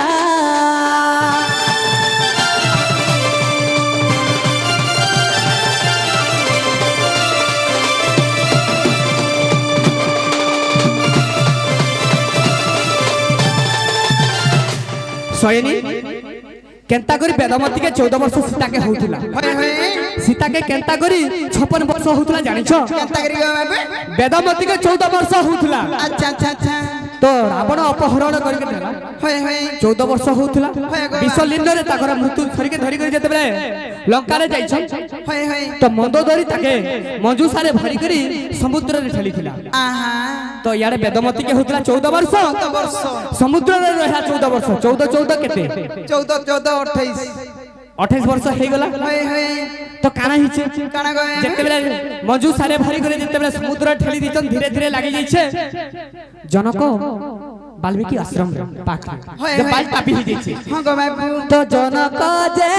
শয়নী কেন্তা করি বেদমতীকে 14 বর্ষ সীতাকে হউଥିଲା होय होय সীতাকে কেন্তা করি 56 বর্ষ হউଥିଲା জানিছ केनता करी गो बाबू বেদমতীকে 14 বর্ষ হউଥିଲା अच्छा अच्छा अच्छा তো রাবণ অপহরণ করিকে দেলা होय होय 14 বর্ষ হউଥିଲା বিশ্বলিন্নরে তাকর মৃত্যু ধরিকে ধরি করে যেতেবেলে লঙ্কারে যাইছন होय होय তো মন্দোদরি তাকে মঞ্জুসারে ভরি করে সমুদ্রে ঠেলিছিলা आहा তো ইয়ারে বেদমতীকে হউଥିଲା 14 বর্ষ 14 वर्ष সমুদ্রে রহিলা 14 বর্ষ 14 14 কেতে 14 14 28 28 বর্ষ হয়ে গলা होय होय তো কানা হিছে गाना गो যেতেবেলে মঞ্জুসারে ভরি করে যেতেবেলে সমুদ্র ঠেলি দিছন ধীরে ধীরে লাগি যাইছে জনক বাল্মীকি আশ্রম পাখি হয়, যে হয়। পাল পাপি হয়ে যাইছে हां गो बाबू তো জনক যে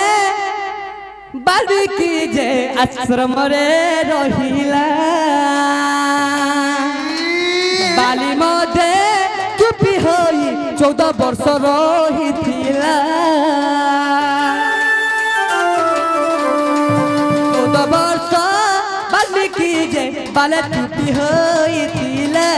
বাল্মীকি যে আশ্রম রে রহিলা বালি মধ্যে চুপি হই 14 বর্ষ রহিছিলা 14 বর্ষ বাল্মীকি যে বালে চুপি হইছিলা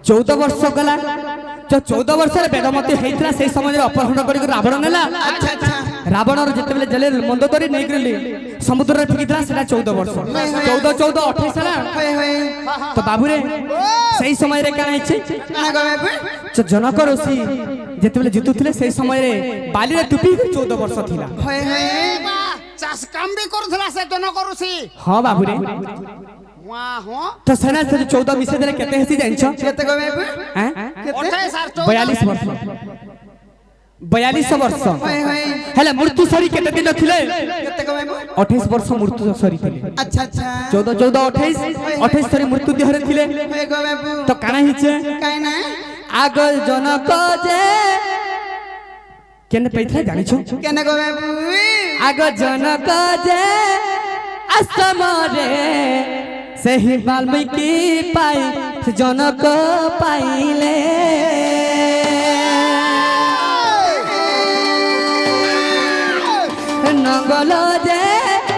चौदह वर्ष गला जो 14 वर्ष बेदमती होता से समय अपहरण कर रावण नेला अच्छा अच्छा रावण जिते जेल मंदोदरी नहीं समुद्र रे फिकितला सेटा 14 वर्ष 14 14 28 हला होय होय तो बाबू रे सही समय रे काना इच्छे काना गो बाबू तो जनक ऋषि जेते बेले जितुथिले सही समय रे बाली रे टुपी 14 वर्ष थिला होय होय चाष काम भी करूला से जन करूसी हां बाबू रे वाह हो तो सेना से 14 मिसे देले केते हेसी जानछो केते गो बाबू हैं उठे सार 42 वर्ष 42 वर्ष होय होय हेले मृत्यु सरी केते दिन थिले केते गो बाबू 28 वर्ष मृत्यु सरी थिले अच्छा अच्छा 14 14 28 28 सरी मृत्यु देहरे थिले होय गो बाबू तो काना हिचे काई ना आग जनक जे केने पैथले जानिछो केने गो बाबू आग जनक जे असमरे सही वाल्मीकि पाई जनक पाइले नंगल जे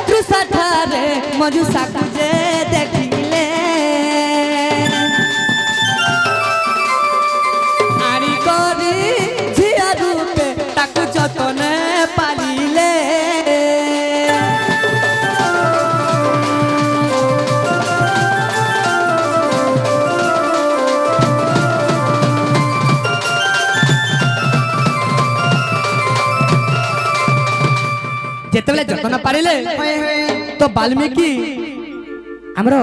त्रिशठारे मजु साकु जे देखिले आरी करी झिया रूपे ताकु जतने पालिले जेतले जतन पारिले होय होय तो वाल्मीकि हमरो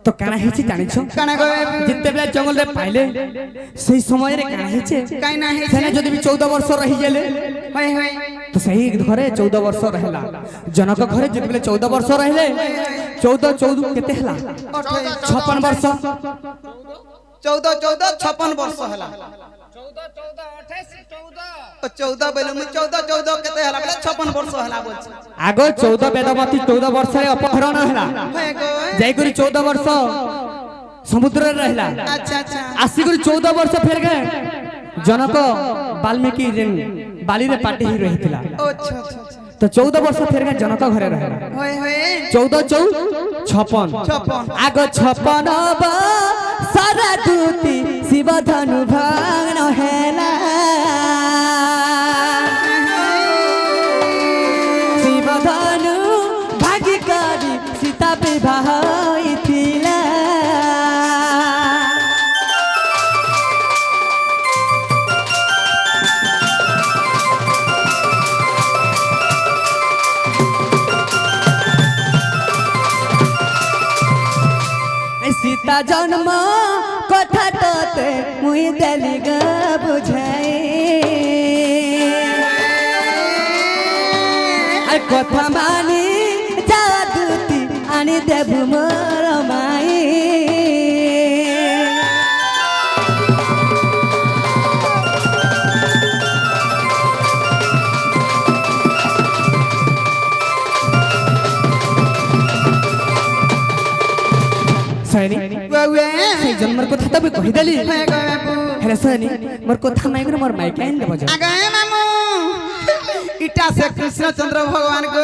तो काना हेछि जानिछो काना गो बाबू जिते बेला जंगल रे पाइले सही समय रे काना हेछे काई ना है सेना जदि भी 14 वर्ष रही गेले होय होय तो सही घरे 14 वर्ष रहला जनक घरे जिते बेले 14 वर्ष रहले 14 14 केते हला 56 वर्ष 14 14 56 वर्ष हला 14 14 28 14 14 बेले मु 14 14 केते हला बेले 56 वर्ष हला बोलछ आगो 14 वेदवती 14 वर्ष रे अपहरण हला होय गो जाई करी 14 वर्ष समुद्र रे रहला अच्छा अच्छा आसी करी 14 वर्ष फेर गए जनक वाल्मीकि जेन बाली रे पाटी ही रहितला अच्छा अच्छा तो 14 वर्ष फेर गए जनक घरे रहला होय होय 14 14 56 आगो 56 सारा दूती शिव धनु भागन हेला शिव धनु भागी करी सीता विवाह इथिला सीता जन्म कथा तते मुई देली ग बुझाई आ कथा मानी जादूती आनी देबु मोर माई सैनी बाबू से जन्मर को था कहि देली होय गो बाबू हेले सैनी मोर को था माइगर मोर माइक आइन देबो जा आगे मामू इटा से कृष्ण चंद्र भगवान गो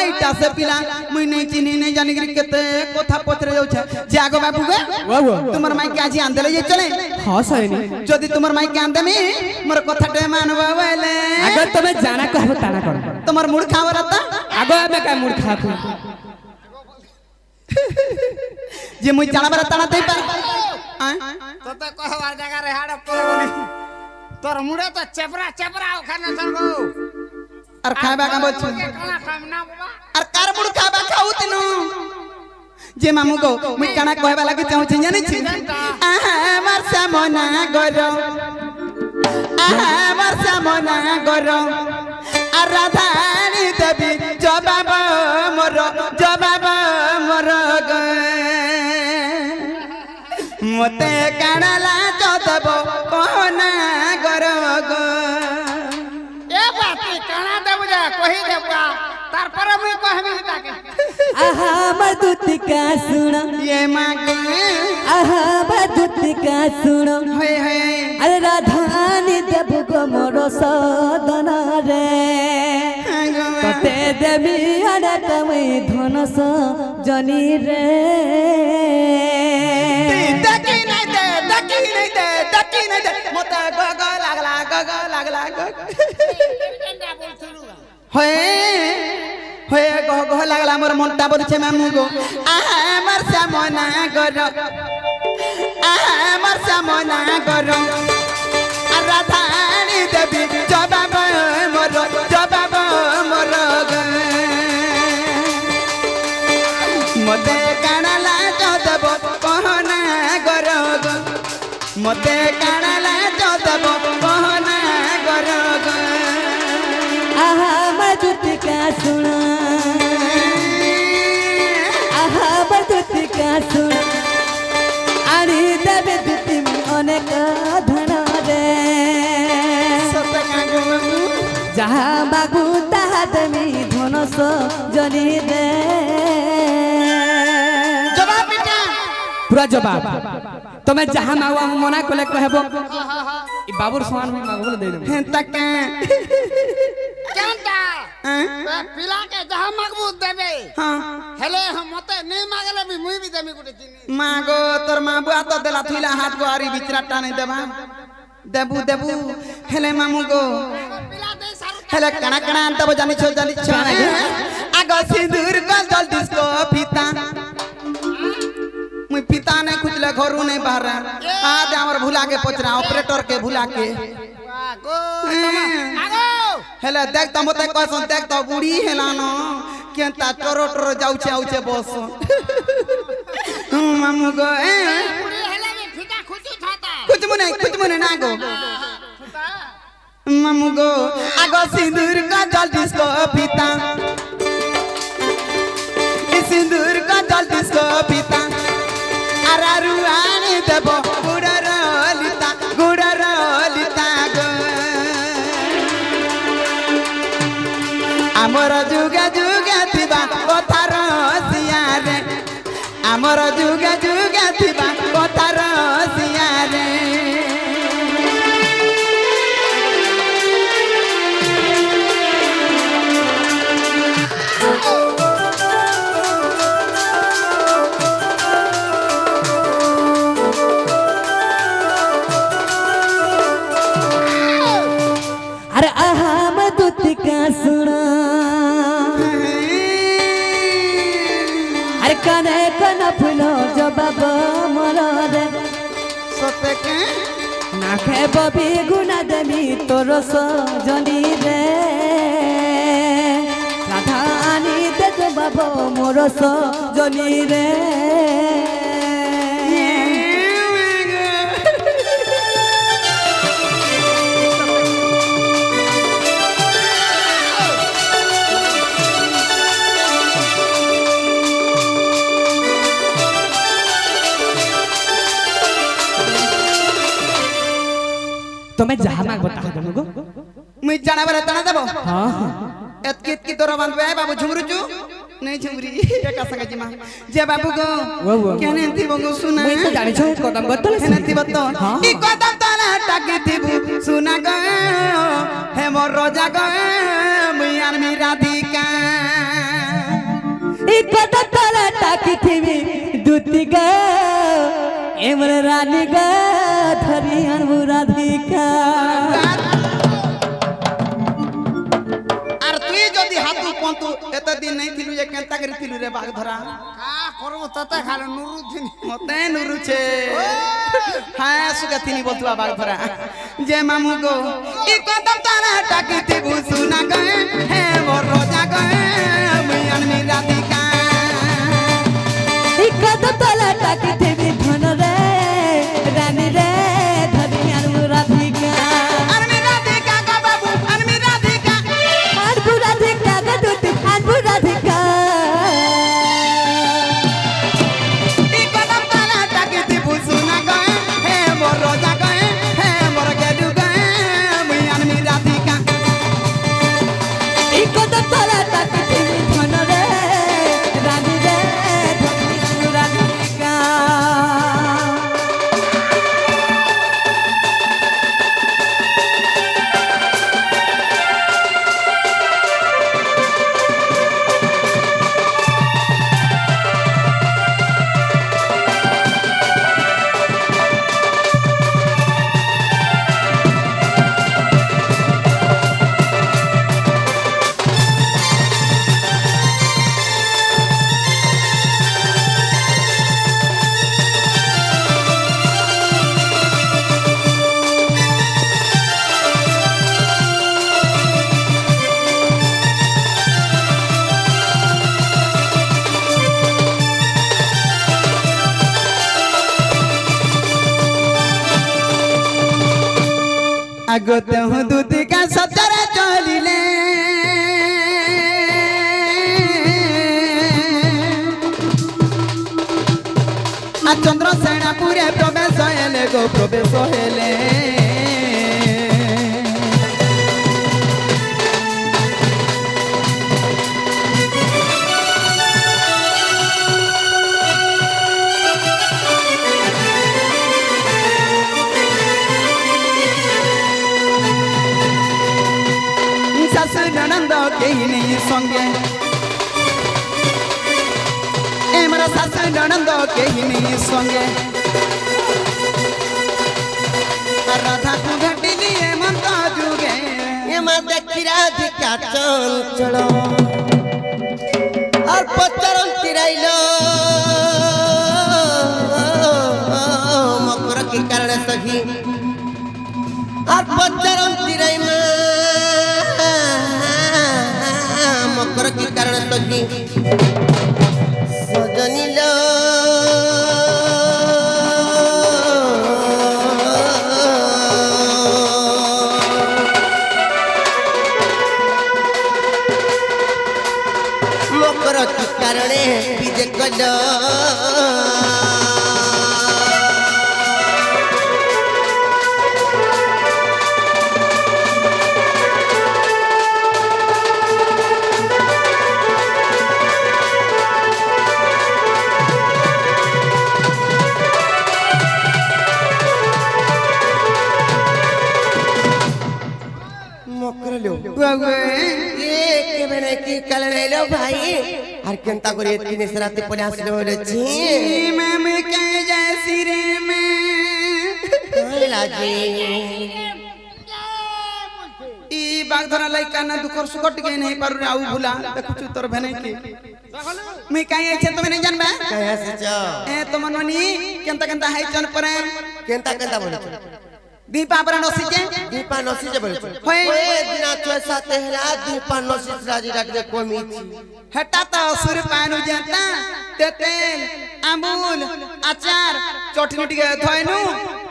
इटा से पिला मुई नहीं चिनी नहीं जानी गिरी केते कोथा पत्रे जाउ छ जागो बाबू गो वाह तुमर माई के आज आंदले जे चले हां सैनी जदी तुमर माई के आंदे मी मोर कथा टे मानबा बेले अगर तुम्हें जाना कहबो ताना कर तुमर मुड़ खावरता आगो में का मूर्ख खाकू जे मुई जाना बरा ताना तई पर तो कहवार जगह रे हाड़ पड़बनी तोर मुड़े तो चपरा चपरा खाना संगो और खाबा का बोल काना काम ना बाबा और कार मुड़ खाबा खाऊ तिनु जे मामू गो मुई काना कहबा लागि चाहू छी जानि छी वर्षा मना गरो वर्षा मना गरो আর রাধানি দেবী জবাব মোর গে মতে কাণালা চদব কহনা গর গো ए बाती काना देबु जा कहि देबा तार पर मुई कहबी ताके आहा मधुति का सुन ये मागे आहा मधुति का सुन हे हे अरे राधानी देबु गो मोर सदन रे कते देवी अरे तमे धनस जनी रे दकी नहीं दे मते गग लागला केंदा बोलथुलु हे হয়ে গহ গহ লাগলা মোর মনটা বলছে মামু গো আমার সামনা গর আমার সামনা গর আর রাধানি দেবী জবাব মোর জবাব মোর গো মতে কানালা দেব কহনা গর গো মতে কানালা দেব কহনা গর গো आहा मधुति का सुना आहा मधुति का सुना आनी देवे दुति अनेक धन रे जहाँ मागू ताहा देमी धनस जनी दे जवाब बेटा पूरा जवाब तमे जहां मांगवा हम मना कोले कहबो ई बाबूर समान में मांगबो दे देबो हैं तक কেনটা পিলাকে যাহা মাগবু দেবে हां হেলে মতে নেই মাগলে বি মুই বি দেমি গুটে চিনি मागो तोर माँ बुआ तो देला थुइला हाथ गो आरी बिचरा टाने देबा देबू देबू हेले मामू गो পিলা দে সারু हेले कणा कणा अंत बो जानी छो आगो सिंदूर को जल डिस्को फीता मुई फीता ने खुजले घरू नहीं बाहर आज हमर भुला के पचरा ऑपरेटर के भुला के গো আগো हेले देख त मते कहसन देख त बुढ़ी हेला न केनता टोरो टोरो जाउछे आउछे बस मामू गो পুরি হেলে বি ফিটা খুঁজি থাতা कुछ मुने ना गो ফুটা मामू गो आगो सिंदूर का जल डिस्को पीता सिंदूर का जल डिस्को पीता अरारु आनी देबो गुडर लिता गो आमर जुगा जुगा थिबा कथार सियारे आमर जुगा जुगा थिबा कथार सियारे अरे आहा मधुति का सुना अरे कने कन फुलो जबाब मोर रे सते के नाखे बबी गुना देमी तोर सजनी रे राधानी दे जबाब मोर सजनी रे तमे जहां मांगबो ताहा देबो गो मुई जाना बरे तना देबो हां एतकी तोर बांधबे बाबू झुमरुचू नहीं झुमरी एका संग जिमा जे बाबू गो वो केने थी बंगो सुना मुई तो जानि छ कदम बतले केने थी बतो ई कदम ताला टाकी थीबू सुना गो हे मोर रोजा गो मुई आनमी राधिका ई कदम ताला टाकी थीबी दुती गा एमर रानी गा धरी अनबु राधिका আর তুই যদি হাতু পন্তু এত দিন নাই থিলু যে কেনতা করি থিলু রে বাঘ ধরা কা করব ততে খালে নুরু দিন মতে নুরুছে হ্যাঁ সুগা থিনি বলতুয়া বাঘ ধরা যে মামু গো ই কদম তারা টাকি থিবু সুনা গে হে মোর রোজা গে মুই আনমি রাধিকা ई कदम ताला टाकी थीबी धन रे रानी रे धरी अनबु राधिका আনমি রাধিকা গো বাবু আনমি রাধিকা अनबु राधिका गा दुती अनबु राधिका ই কদম তারা টাকি থিবু সুনা গে হে মোর রোজা গে হে মোর গেলু গে মুই আনমি রাধিকা ई कदम ताला टाकी थीबी धन रे रानी रे धरी अनबु राधिका আগতে দুদিকা সতরে চলিলে आ चंद्र सेनापुरे प्रवेश हेले गो प्रवेश हेले सासु ननंद कहीं नहीं संगे मेरा सासु ननंद कहीं नहीं संगे राधा को घटी लिए ममता जुगे ये मत देखिरा धिका चल चलो और पत्थरों तिराइलो मकर के कारण सही और पत्थरों तिराई मकर के कारण सही सजनीलो मकर के कारण विजय कलो लो भाई और केंता करे इतनी सराते पने आसले हो रही मैं कहे जैसी रे मैं लाजी ई बाग धरा लइका ना दुखर सुकट के नहीं पारु आउ भुला देखु तोर भने की मैं कहे छे तुम नहीं जानबे कहे से छ ए तुम ननी केंता केंता हाई चन परे केंता केंता बोले दीपा पर नसी जे बोले होय दिना 6-7 हेला दीपा नसी राजी राखले कोमी हटा तो सुर पानु जेता तेल अमूल अचार चटनी टिके थयनु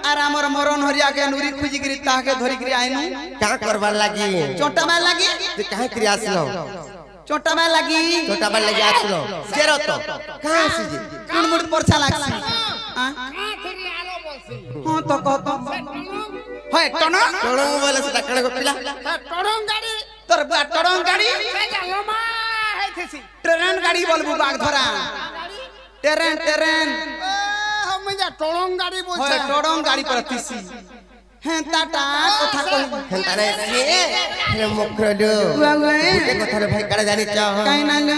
आर हमर मरन हरिया के नुरी खुजी गिरी ताके धरि गिरी आइनु का करबा लागी चोटाबा लागी जे काहे करी आसलो चोटाबा लागी आसलो जेरो तो कहां से जी कुन मुड परछा लागसी हां खरी आलो बसी हां तो कहतो होय टनो टोडंग बोले से टकणे को पिला टोडंग गाड़ी तोर बा टोडंग गाड़ी लमा हाइथेसी ट्रेन गाड़ी बोलबू बाग धरा ट्रेन हम जा टोडंग गाड़ी बोल होय टोडंग गाड़ी पर तीसी हैं टाटा कथा कहि हेंता रे से रे मुखरडो के कथा रे भाई काडा जानि छ काई ना ल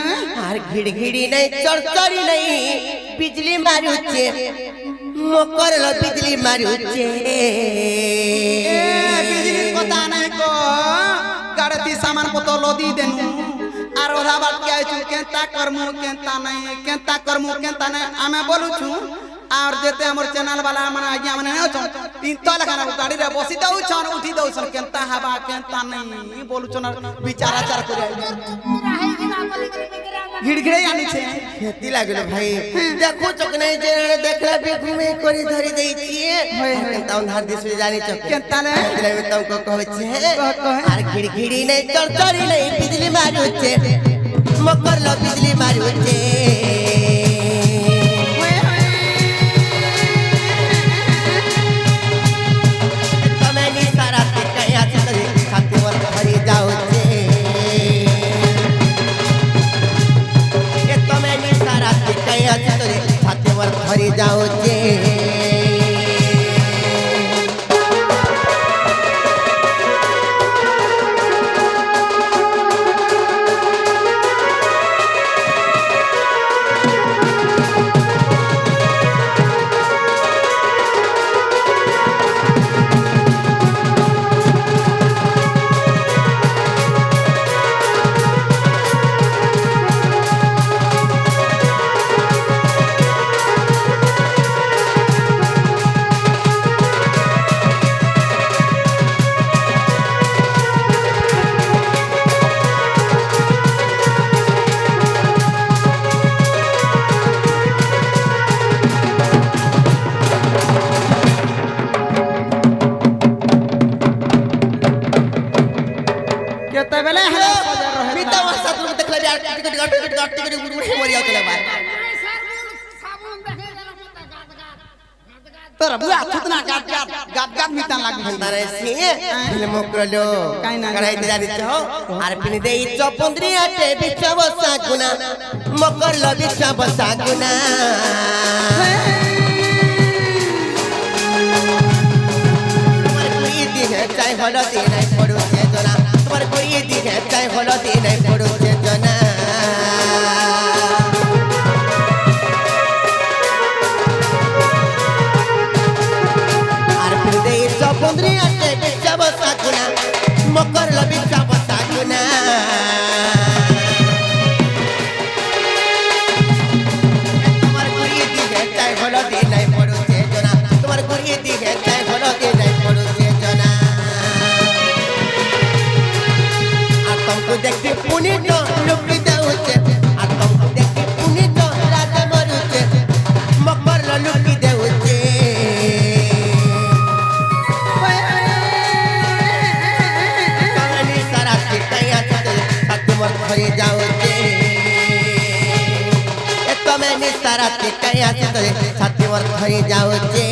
आर घिड़ी नहीं चरचरी नहीं बिजली मारुचे मकर लो बिजली मारुचे बिजली पता नहीं को गाड़ती सामान पतो लोदी देनु आर ओधा बात के आइछु केंता करमु केंता नहीं आमे बोलु छु और जेते हमर चैनल वाला मन आज्ञा माने न छ तीन तो लगा गाड़ी रे बसी दउ छन उठी दउ छन केंता हवा केंता नहीं बोलु छन विचाराचार करे घिड़घिड़े आनी छे खेती लागलो भाई देखो चक नहीं जे देखला भी घूमे करी धरी देई छिए केंता उधार दिस जानी चक केंता ने तुमको कहै छे आर घिड़घिड़ी नहीं चरचरी नहीं बिजली मारू छे मकर लो बिजली मारू छे भरी जाओ जे गट टिकट गुड़ मर जाओ चला बार साबुन देखे जरा पता गात गात তোর বুয়া থুতনা গাত গাত গাত গাত মিতান লাগবে তারে সে ফিল্ম করলো কড়াইতে জানি তো আর পিনি দেই চপন্দ্রি আটে বিছা বসা গুনা মকর ল বিছা বসা গুনা তোমার কই দিহে চাই হলো দিনাই পড়ুছে জনা তোমার কই দিহে চাই হলো দিনাই পড়ুছে জনা চপন্দ্রি আটে বিছা বসা গুনা মকর ল বিছা বসা গুনা তোমার কই দিহে চাই হলো দিনাই পড়ুছে জনা তোমার কই দিহে চাই হলো দিনাই পড়ুছে জনা আর তোমাকে দেখি পুনি তো লুকি দেউছে আর তোমাকে দেখি পুনি তো রাজা মরুছে মকর ল লুকি দেউছে भरी जाऊचे तो मैंने सारा के कया से तो छाती वर भरी जाऊचे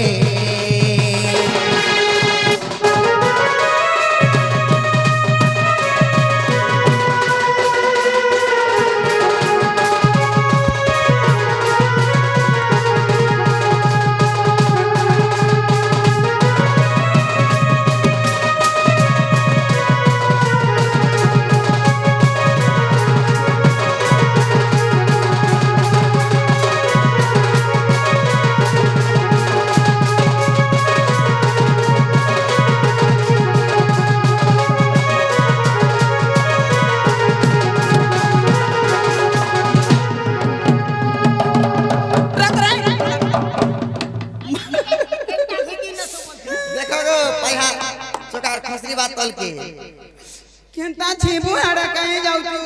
केनता छिबु आड़ा कहीं जाऊ तू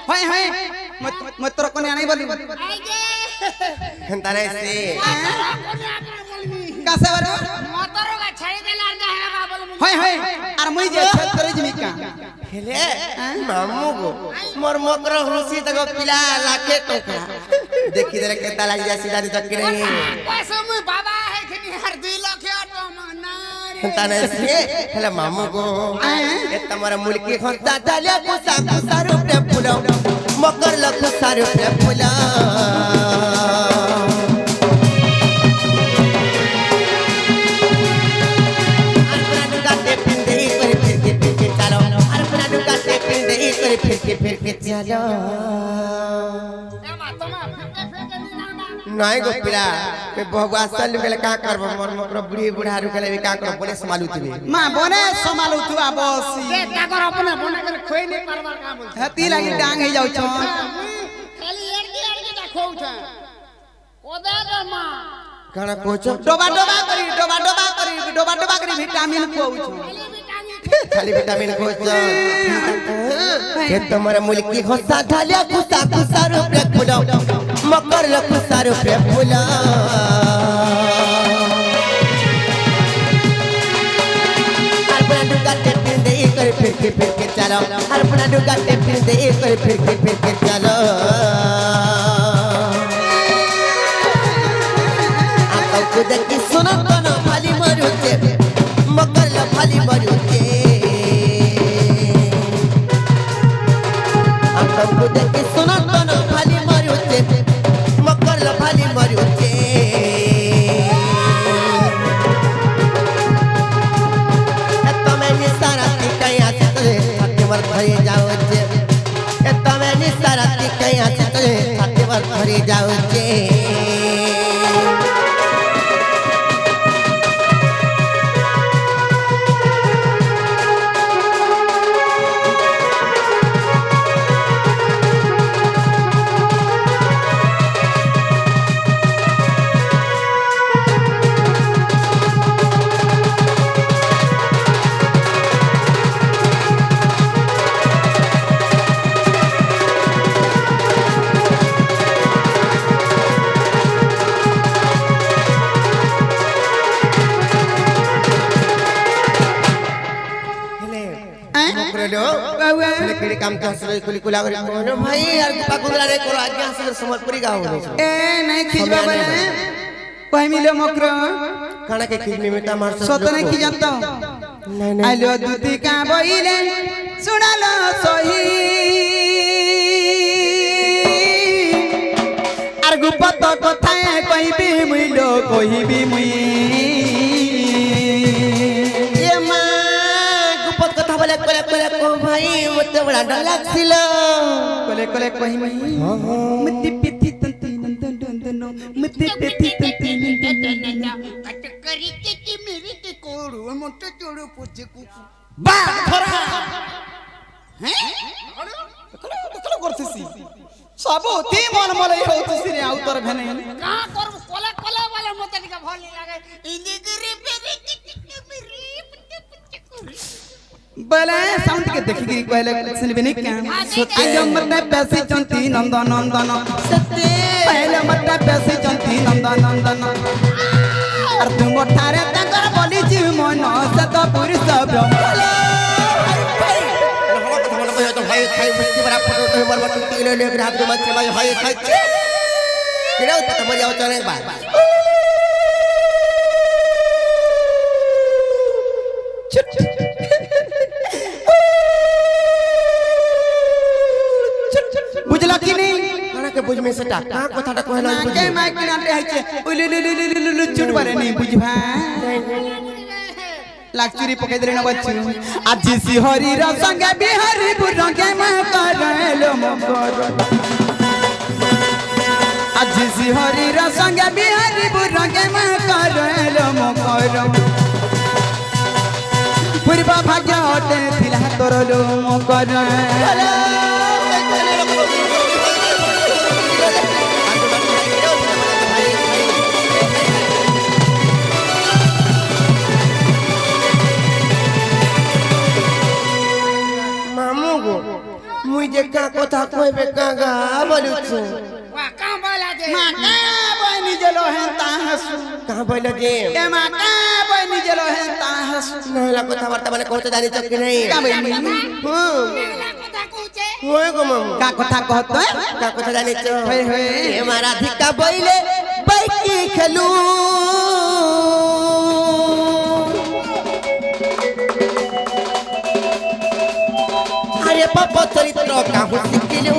होय होय मत तोर कोने नहीं बोली तारे से कासे बरो मोतरो का छड़ी देला जाहे बा बोल होय होय आर मुई जे करे जिमिका हेले मामू गो मोर मकर हुसी तक पिला लाखे टोका देखि दरे केता लाग जा सीधा चक्की नहीं कैसे मुई बाबा है कि हर 2 लाख ऑटो माना ताने से हेले मामू गो ए तमरा मुलकी खंता डाले कुसा कुसा रुपे फुलो मकर ल कुसा रुपे फुलो फिर के चलो नहीं गो पिला पे बहुआ सल गेल का करब मोर मोर बुढ़ी बुढ़ा रुकले का करब बोले संभालू तबे मां बोने संभालू तू आबसी के का कर अपने बना के खोई नहीं परवार का बोल हती लागी डांग हे जाऊ छ खाली एड़की देखो छ ओदे रे मां गाना कोचो डोबा डोबा करी विटामिन खोऊ छ खाली विटामिन कोचो ये तुम्हारा मुल्की खोसा ढालिया कुसा कुसा रुपे फुलो मकर ल कुसा रुपे फुलो अपना दुगाटे फिर दे कर फिर के चलो अपना दुगाटे फिर दे कर फिर के चलो आप खुद की सुनो तो खाली मरुचे मकर ल खाली मरुचे आपको देखि सुना तो खाली मरुचे मकर ल खाली मरुचे तमे निसारा कया से तोरे छाती वर भरी जाओचे तमे निसारा कया से तोरे छाती वर भरी जाओचे केड़ी काम के हसले कुली कुला करे कोन भाई यार पाकुंदरा रे कोला आज्ञा हसले समलपुरी गाँव रे ए नहीं खिजबा बोले कोई मिलो मकर खाना के खिज में मिटा मार सत नहीं खिजता नहीं आलो दूती का बोइले सुनालो सही আর গুপত কথায় কইবি মুইলো কইবি মুই ये मां गुपत कथा बोले कोले कोले को भाई मते बड़ा डर लागছিল কলে কলে কইমি মতি পিতি তন্তি নন্দন নন্দন মতি পিতি তন্তি নন্দন करी के मेरी के कोड़ू मोटे चोड़ू पूछे कुकू বা ধরা হ্যাঁ কলে করছিস सबोती मन मले होतसी रे आउतर भेने का करब कोला कोला वाला मोते टिका भल लागे इंदी गिरी पेरी के मेरी बोले साउंड के देखि गिरी कहले सुनबे नहीं क्या आज मरने पैसे चंती नंदन नंदन सत्य पहले मरने पैसे चंती नंदन नंदन और तुम मोठारे तंगर बोली जी मन सत पुरुष ब्रह्म तो भाई खाई मुश्किल बड़ा फोटो तो बड़ा टूटी ले ले रात में मत भाई भाई खाई किरा तो मर जाओ चले बात बुझला कि नहीं खाना के बुझ में सटा का कथाटा कहलो बुझ के माइक किनारे है छे उलुलुलुलुलु चुट बारे नहीं बुझभा लाचुरी पके देले न बच्चू आज सी हरि र संगे बिहारी बुरंगे मा करलो मकर आज सी हरि र संगे बिहारी बुरंगे मा करलो मकर पूर्व भाग्य होते थिला तोरलो मकर मुई जे का कथा कहबे कागा बोलु छु वा का बोला दे माका बनी जलो है ताहसु का बोल जे ए माका बनी जलो है ताहसु नहला कथा वार्ता माने कहते जानि छ कि नहीं का बनी मेला कथा कहूचे होय गो मामू का कथा कहत का कथा जानि छ होय होय ए मारा धिका बोइले बाइकी खेलू अरे पापा चरित्र काहु सिकिलु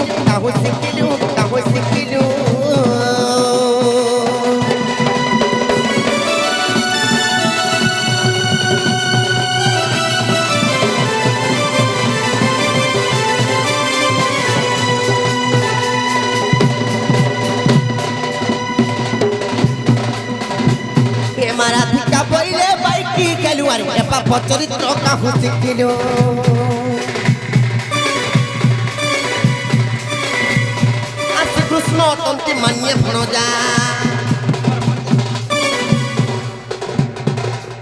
ए मारा धिका बोइले बाइकी खेलू अरे पापा चरित्र काहु सिकिलु कृष्ण तंती मान्य भणजा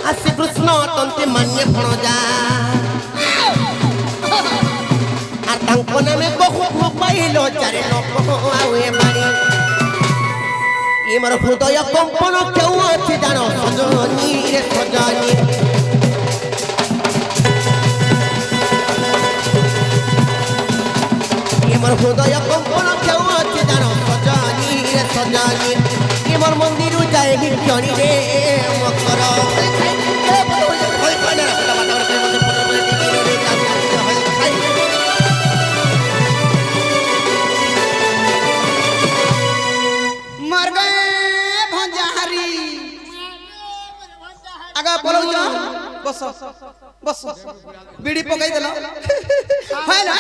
आसी कृष्ण तंती मान्य भणजा आ तांको नामे बहु पाइलो चारे नको आवे मारी ए मोर हृदय कंपन केउ अछि जानो सजनी रे सजनी ए मोर हृदय कंपन केउ अछि जानो सजनी रे सजनी ए मोर मंदिर जाए ही जणी रे मकर मर गए भंजारी आगा बोलो जा बस बस बीड़ी पकाई देलो होय ना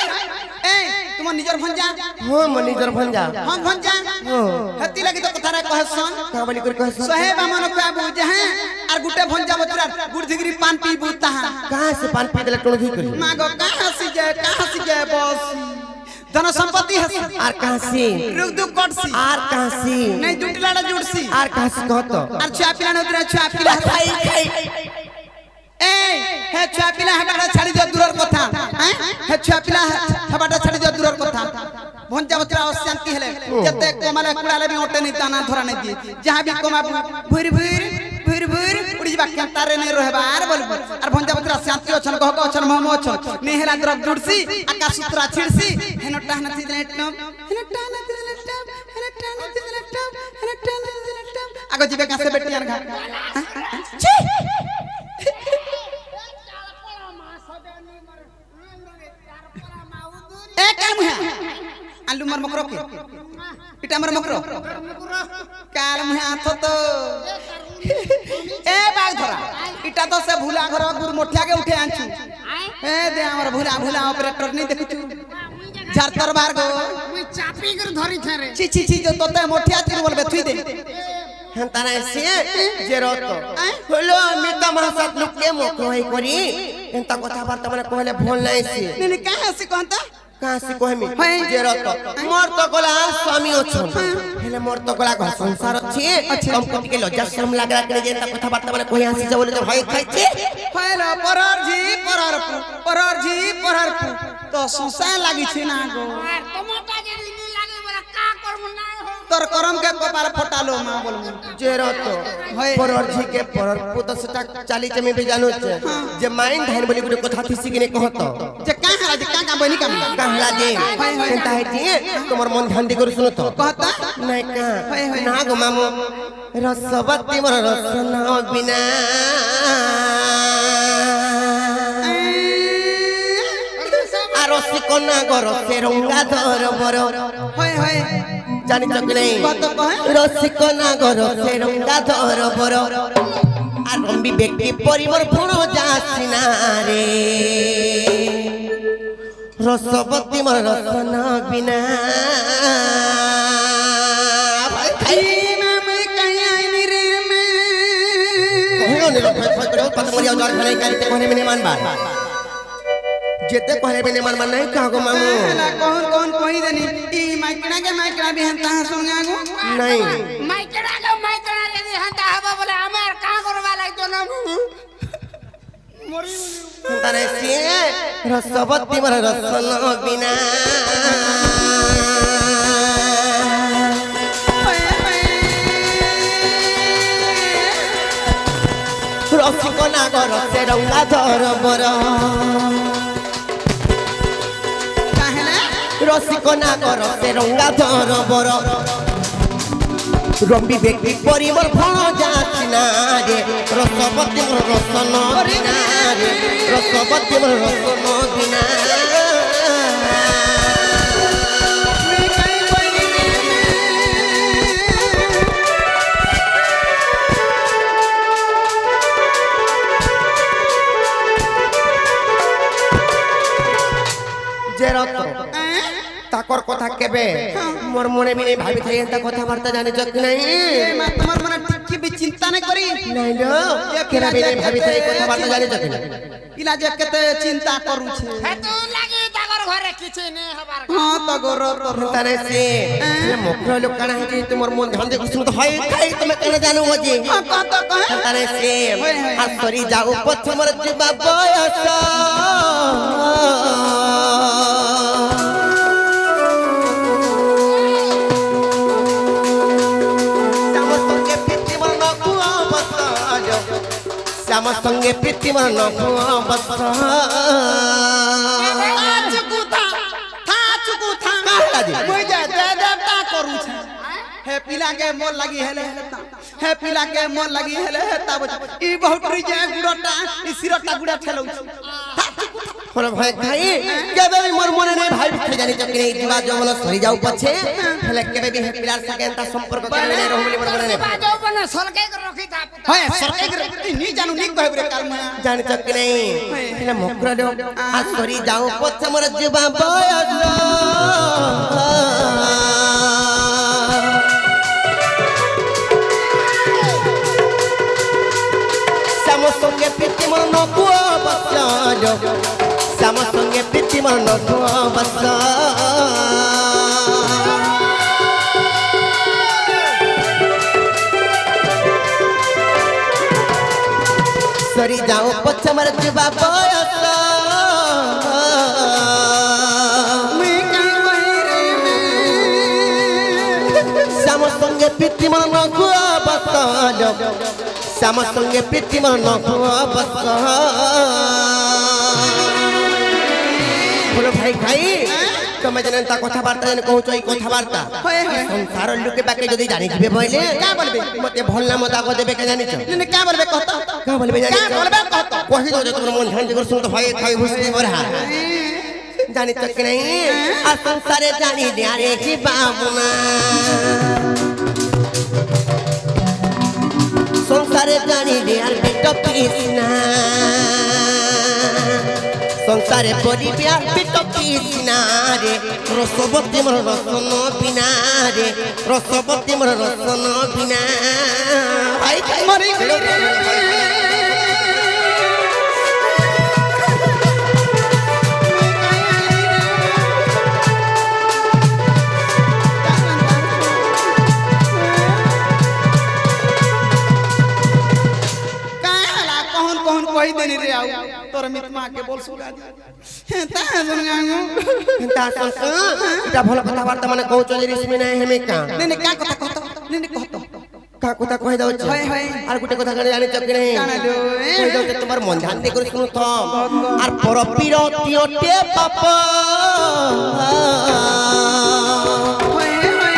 ए तुम निजर भंजा हो मनिजर भंजा हम भंजा हो हती लगी तो कथा रे कहसन का बोली कर कहसन सहे बामन को बुझे हैं और गुटे भंजा बचरा गुड़धिगिरी पान पी बुता कहां से पान पी देले टोणधी करी मागो कहां से जाए बस धन संपत्ति है आर कहां से रुक दुख कटसी आर कहां से नहीं जुटलाड़ा जुटसी आर कहां से कहतो और छुआ पिला नदरा छुआ पिला खाई ए हे छुआ पिला हटाड़ा छाड़ी दियो दूरर कथा हैं हे छुआ पिला हटाड़ा छाड़ी दियो दूरर कथा भंजा बचरा अशांति हेले जते कमाले कुड़ाले भी ओटे नहीं ताना धरा नहीं दिए जहां भी कमा भुर भुर भुर भुर उड़ी जिबा केतारे ने रहबार बोलबो आर भंजा पत्रा शांति अछन कहक अछन महम अछन नेहला द्रब जुड़सी आकाश सूत्रा छिड़सी हेन टाहना तिले टप हेन टाहना तिले टप हेन टाहना तिले टप हेन टाहना तिले टप आगो जिबे कासे बेटियार घा छी ए काल मुहा आलू मर मकरो के इटा मर मकरो काल मुहा आथो तो ए बाग धरा इटा तो से भूला घर गुर मोठिया के उठे आंचू ए दे हमर भूला भूला ऑपरेटर नहीं देखु झारतर बार गो मुई चापी कर धरी छरे छी छी छी जो तोते मोठिया तीर बोलबे थुई दे হেনতানা সে যে রত হলো মিতা মাসাত লোকে মকই করি এন্তা কথাবার্তা মানে কইলে ভুল নাই সে নে কাহে से कहता কাসি কইমি যে রত মোর তো গলা স্বামী অছন হেলে মোর তো গলা ঘর সংসার আছে কম কম কে লজ্জা শরম লাগলা করে যে এন্তা কথাবার্তা মানে কই আসি যাবলে তো ভয় খাইছে হলো পরার জি পরার তো সুসা লাগিছে না গো আর টমাটা যে নি লাগে বলা কা করব না हो তোর করম के कपार फटालो मां बोलबो যে রত পরর জি কে পরর পুত সেটা চালি চমি বি জানো যে মাইন ধান বলি গুলো কথা থিসি কিনে কহত যে का बनी काम कहला दे एंता है जी तुमर मन ध्यान दे कर सुनो तो कहता नहीं का ना गो मामू रसवती मोर रसना बिना आरसी कोना गरो से रंगा धर बर होय होय जानि चक नहीं कत कहे रसी कोना गरो से रंगा धर बर आ रंबी व्यक्ति परिमर फुण जासिना रे रसवती मोर रसना बिना में कहिया निरे में कहियो ने लोग फट करो पत मरिया जार खने करते कोने में मान बात जेते कोने में मान नहीं का गो मामू कौन कहि देनी ई माइकड़ा भी हंता सुनगा गो नहीं माइकड़ा रे हंता हबा बोले हमार का करवा लाई तो ना मरी तने से रसवती मोर रसना बिना रसिको ना गर से रंगा धर बर रसिको ना गर से रंगा धर बर रंबी व्यक्ति परिमर फण जासिना रे रसवती मोर रसना बिना रे रसवती मोर रसना बिना যে রত তাকর কথা কেবে মোর মনে বিনে ভাবি থাই এন্তা কথা বার্তা জানি জক নাই मैं तुम्हार मन टिक्की भी चिंता नहीं करी নাই লো কেনা বিনে ভাবি থাই কথা বার্তা জানি জক নাই इलाज केते चिंता करू छे हे तू लागी तागर घरे किछि ने हबार हां तो गोर तारे से मुखर लोक काना है तुमर मन ध्यान दे सुन तो हाय खाई तुम केना जानो होजे हां तो कहे तारे से हसरी जाऊ पछमर जिबा बयस श्याम संगे प्रीति मन बस चुकुथा मुई जे देवता करू छे हे पिला के मोर लगी हेले हे पिला के मोर लगी हेले तब ई बहुत रिजे गुड़टा ई सिरटा गुड़ा ठेलौ और भाई भाई केबे भी मोर मने नहीं भाई भाई जानी चक नहीं जीवा जवन सरी जाऊ पछे हेले केबे भी हे पिलार सके एंता संपर्क करे नहीं रहू बोली मोर मने नहीं बाजो बना सरके कर रखी था हाय सरके नी जानू नी कहब रे काल में जानी चक नहीं हेले मुखर लो आ सरी जाऊ पछे मोर जीवा बयस श्याम संगे प्रीति मन बस श्याम संगे प्रीति मन बस सरी जाओ पछमर जीवा बयस मैं कहीं वही रे श्याम संगे प्रीति मन बस শ্যাম সঙ্গে প্রীতি মোর নবস বলো ভাই ভাই তুমি জানেন তা কথাবার্তা জানে কହୁଛ এই কথাবার্তা হয়ে হয়ে সংসার লোকে বাকে যদি জানি দিবে বইলে কা বলবে মতে ভাল নাম দাগ দেবে কে জানিছ নে কা বলবে কত কা বলবে জানিছ কা বলবে কত কহি দাও যে তোমার মন ধ্যান করে শুন তো ভাই খাই বসে বরা জানিছ কি নাই আর সংসারে জানি দেয়ারে কি বাবুনা সংসারে জানি দেয়ার বেট কৃষ্ণা সংসারে পরিবার বেট কৃষ্ণা রে রসবতী মোর রসন বিনা রে রসবতী মোর রসন বিনা ভাই খাই মরি গলি কই দেনি রে আউ তোর মিতমা কে বল সুলা তা শুন গাঙ্গু তা সস এটা ভালো কথাবার্তা মানে কହୁଛ যে রিসমি নাই হেমে কা নে নে কা কথা কত নে নে কত কা কথা কই দাউছ হয় হয় আর গুটে কথা গানে জানিছ কি নাই কানা দো কই দাউছ তোমার মন ধ্যান দে করে শুনো তো আর পরপিরতি ওটে পাপ হয় হয়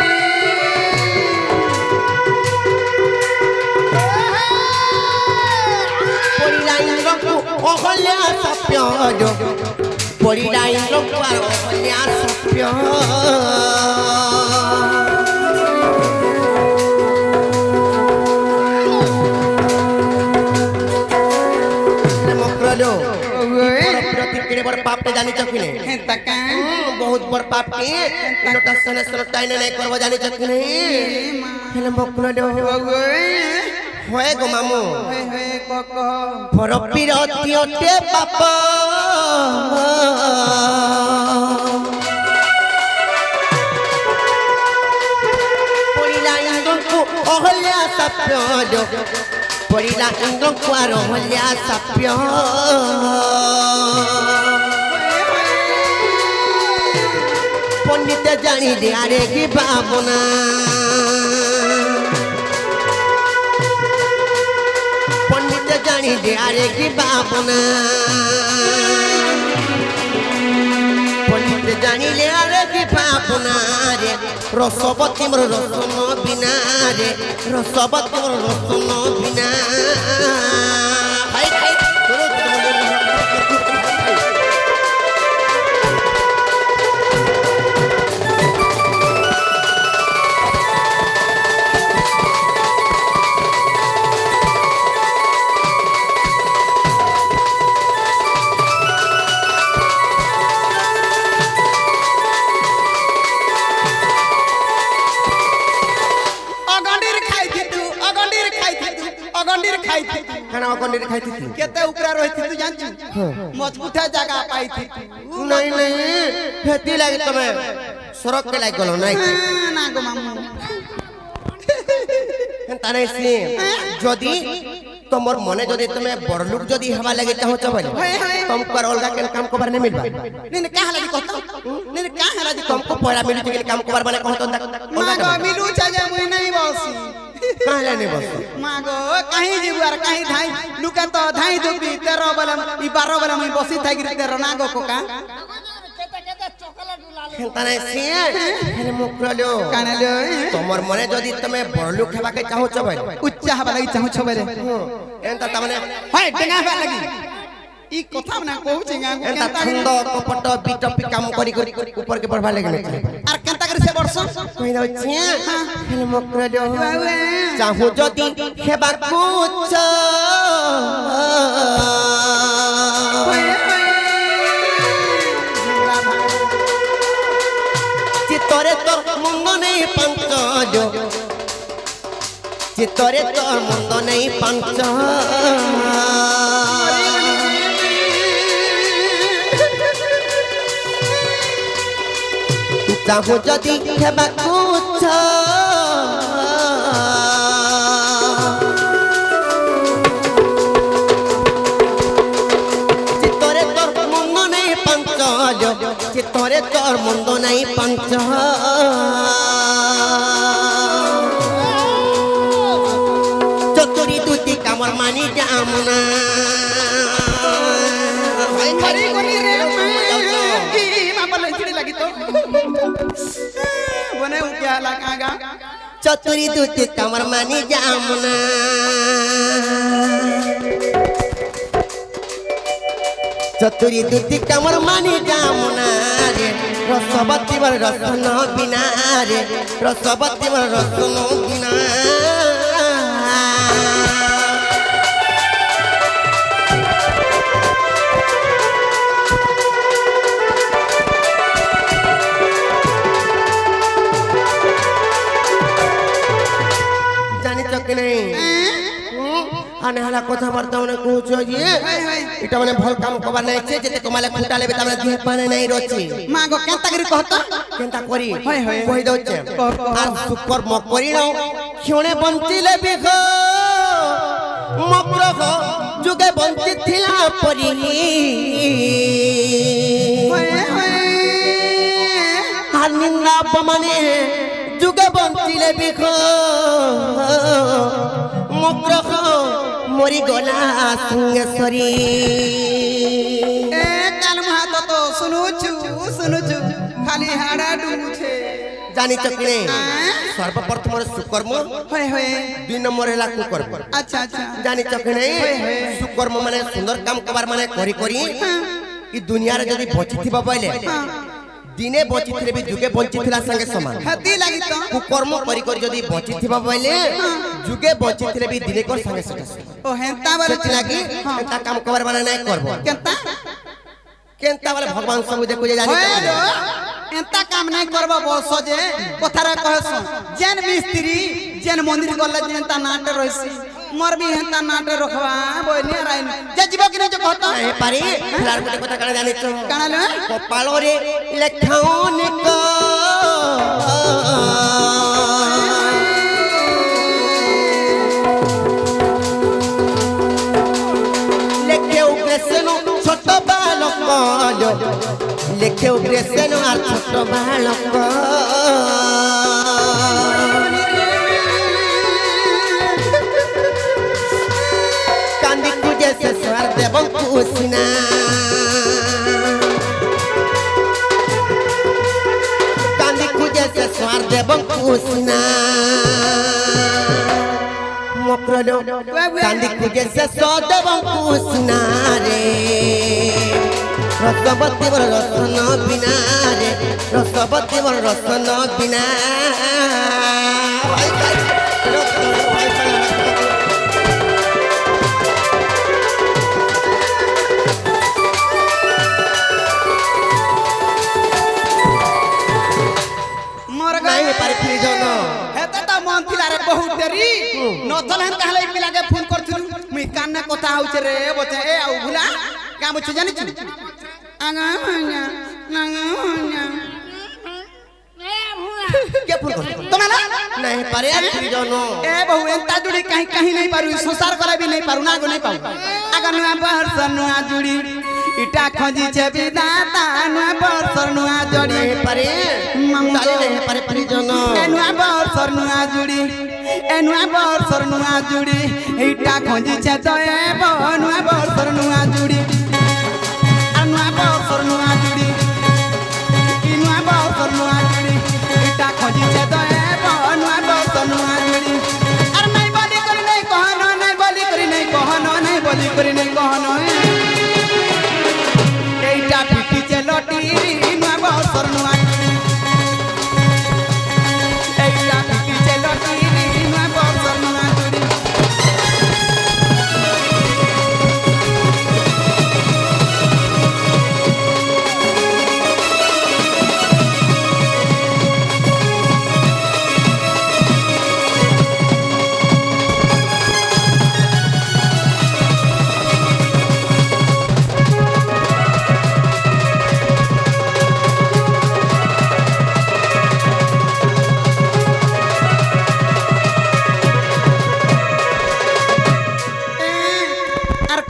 পরিলাইন্দ্রকু অহল্যা সপ্য পরিলাইন্দ্রকু আর অহল্যা সপ্য মকরলো পরপিরতি কেড়ে বড় পাপটা জানিছ কি নাই হে তাকা বহুত বড় পাপ কি লোটা সনে সনে টাইনে নাই করব জানিছ কি নাই হেলে মকরলো হয় গো মামু হে হে কক পরপিরতি ওটে পাপ পরিলাইন্দ্রকু অহল্যা সপ্য পরিলাইন্দ্রকু আর অহল্যা সপ্য পণ্ডিত জানি দেয়ারে কি ভাবনা পণ্ডিত জানি দেয়ারে কি ভাবনা পণ্ডিত জানিলে আরে কি ভাবনা রে রসবতী মোর রসন বিনা রে রসবতী মোর রসন বিনা ভাই খাই অগন্ডির খাইতি খানা অকন্ডের খাইতি কেতে উপরা রহিতি তু জানছু মজবুতা জায়গা পাইতি নাই নাই হেতি লাগি তুমি সরক কে লাগ গলো নাই না গো মামু হেনতা নাই সি যদি তোমার মনে যদি তুমি বড় লোক যদি হবা লাগি চাহছ বলে तुमको अलगा के काम को बार नहीं मिलबा ने कहा लगी कहतो ने कहा लगी तुमको पैसा मिलु के काम को बार बने कहतो मागो मिलू चाहे मुई नहीं बसी काहे नहीं बस मागो कहीं जीवार कहीं धाई लुका तो धाई दुबी 13 बलम ई 12 बलम ई बसी थाई गिर 13 नागो कोका হেনতানে সি হেলে মুকরলো কানালো তোমার মনে যদি তুমি বড় লোক হবা কে চাহছ বলে উচ্চ হবা লাগি চাহু ছবেরে এনতা তামানে হয় ডেঙ্গা হবা লাগি ই কথা না কହୁছি গাঙ্গু এনতা ছন্দ কপট বিটপি কাম করি করি উপর কে পড়বা লাগলে আর কেনতা করে সে বর্ষ কই দাউছি হেলে মুকরলো চাহু যদি হেবা কুছ চিতরে তোর মন্দ নেই পঞ্চজ চিতরে তোর মন্দ নেই পঞ্চ চাহু যদি হেବାକୁ চিতরে তোর মন্দ নেই পঞ্চজ চিতরে তোর মন্দ নাই পঞ্চ চতুরি দুটি কামর মানি জামুনা हरी कोनी रे की मामा लंचड़ी लगी तो बने क्या लगागा चतुरी दूती कमर मानी जामुना चतुरी दूती कमर मानी जामुना रे रसवती बर रसन बिना रे रसवती बर रसन बिना आने हला कथा वार्ता माने कहूछ जे इटा माने भल काम कबार नै छे जेते कमाले खुटा लेबे तमने दिह पाने नै रोची मां गो केंता करी कहता केंता करी होय होय कहि दउ छे आ सुपर म करी न क्षणे बंचिले बिख मप्रह जुगे बंचि थिला परी होय होय हर निंदा अपमाने जुगे बंचिले बिख मप्रह मोरी गला सिंहेश्वरी ए काल महातो तो सुनुचु खाली हाड़ा डुमुछे जानी चकने सर्वप्रथम सुकर्म होय होय 2 नंबर हैला कुकर्म अच्छा अच्छा जानी चकने सुकर्म माने सुंदर काम कबार माने करी करी ई दुनिया रे जदी बचिथिबा पहिले दिने बचिथिले भी जुगे बंचिथिला संगे समान हती लागी तो कुकर्म करी करी जदी बचिथिबा पहिले जुगे बचिथिले भी दिने कर संगे सटा ओ हेंता बारे लागी एता काम कबार माने नै करबो केंता केंता वाले भगवान सब देखो जे जानी होय रो एंता काम नहीं करबो बसो जे कथारे कहस जेन मिस्त्री जेन मंदिर गल्ला जेनता नाटे रहिसी मोर भी हेंता नाटे रखवा बोइने राइन जे जीव कि जो कहत नहीं पारी फिलहाल गोटे कथा काना जानी छ काना ले कपालो रे लेखाओन को लेखे उग्रेसनो छोट बालक लेखे उग्रेसनो आर छोट बालक कांदी कुजे से स्वर देवं कुसिना कांदी कुजे से स्वर देवं कुसिना मक्रलो कांदी कुजे से स्वर देवं कुसिना रे रसवती बर रसन बिना रे रसवती बर रसन बिना नहीं पारे फिर जनो हेता त मन थिला रे बहुत देरी नथल हेन कहले पिला के फोन करथिलु मुई कान्ने कथा होउछ रे बचे ए आउ भुला का बुझ जानि छु आगा आगा आगा के फोन कर तोमाला नहीं पारे फिर जनो ए बहु एंता जुड़ी कहीं कहीं नहीं पारु संसार करे भी नहीं पारु ना गो नहीं पाऊ आगा नुआ बहर सनुआ जुड़ी इटा खोजी छे विदाता नुआ बहर सनुआ जोड़ी नहीं पारे मामुलो नहीं पारे फिर जनो एनुआ बहर सनुआ जुड़ी एनुआ बहर सनुआ जुड़ी इटा खोजी छे तो ए नुआ बहर सनुआ जुड़ी अनुआ बहर सनुआ जुड़ी इनुआ बहर सनुआ जुड़ी इटा खोजी छे तो ए नुआ बहर सनुआ जुड़ी अरे नहीं बोली करी नहीं कहनो नहीं बोली करी नहीं कहनो नहीं बोली करी नहीं कहनो एटा पिटी छे लटी इनुआ बहर सनुआ जुड़ी एटा पिटी छे लटी इनुआ बहर सनुआ जुड़ी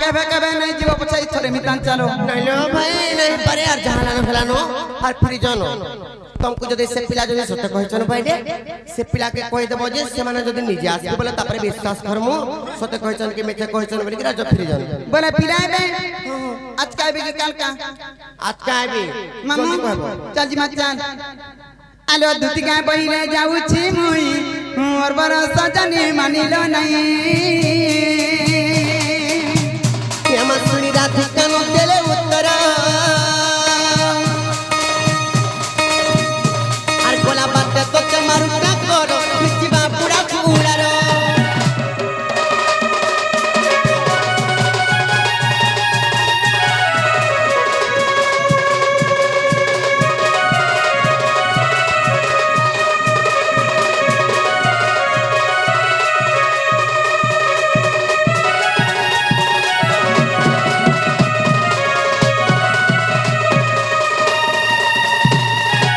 कबे कबे नहीं जीव पछाई थरे मितान चलो नहीं लो भाई नहीं पारे यार जहां लानो फलानो और फिर जनो तुमको जदि से पिला जदि सत्य कहछन भाईडे से पिला के कहि देबो जे से माने जदि निजे आसी बोले तापर विश्वास करमु सत्य कहछन कि मिथे कहछन बोली कि राजा फिर जान बोले पिलाए आज का भी कल का आज का आबी मामू चल जी मत चल आलो धुती गाय बहिरे जाऊ छी मुई और बरस जनी मानिलो नहीं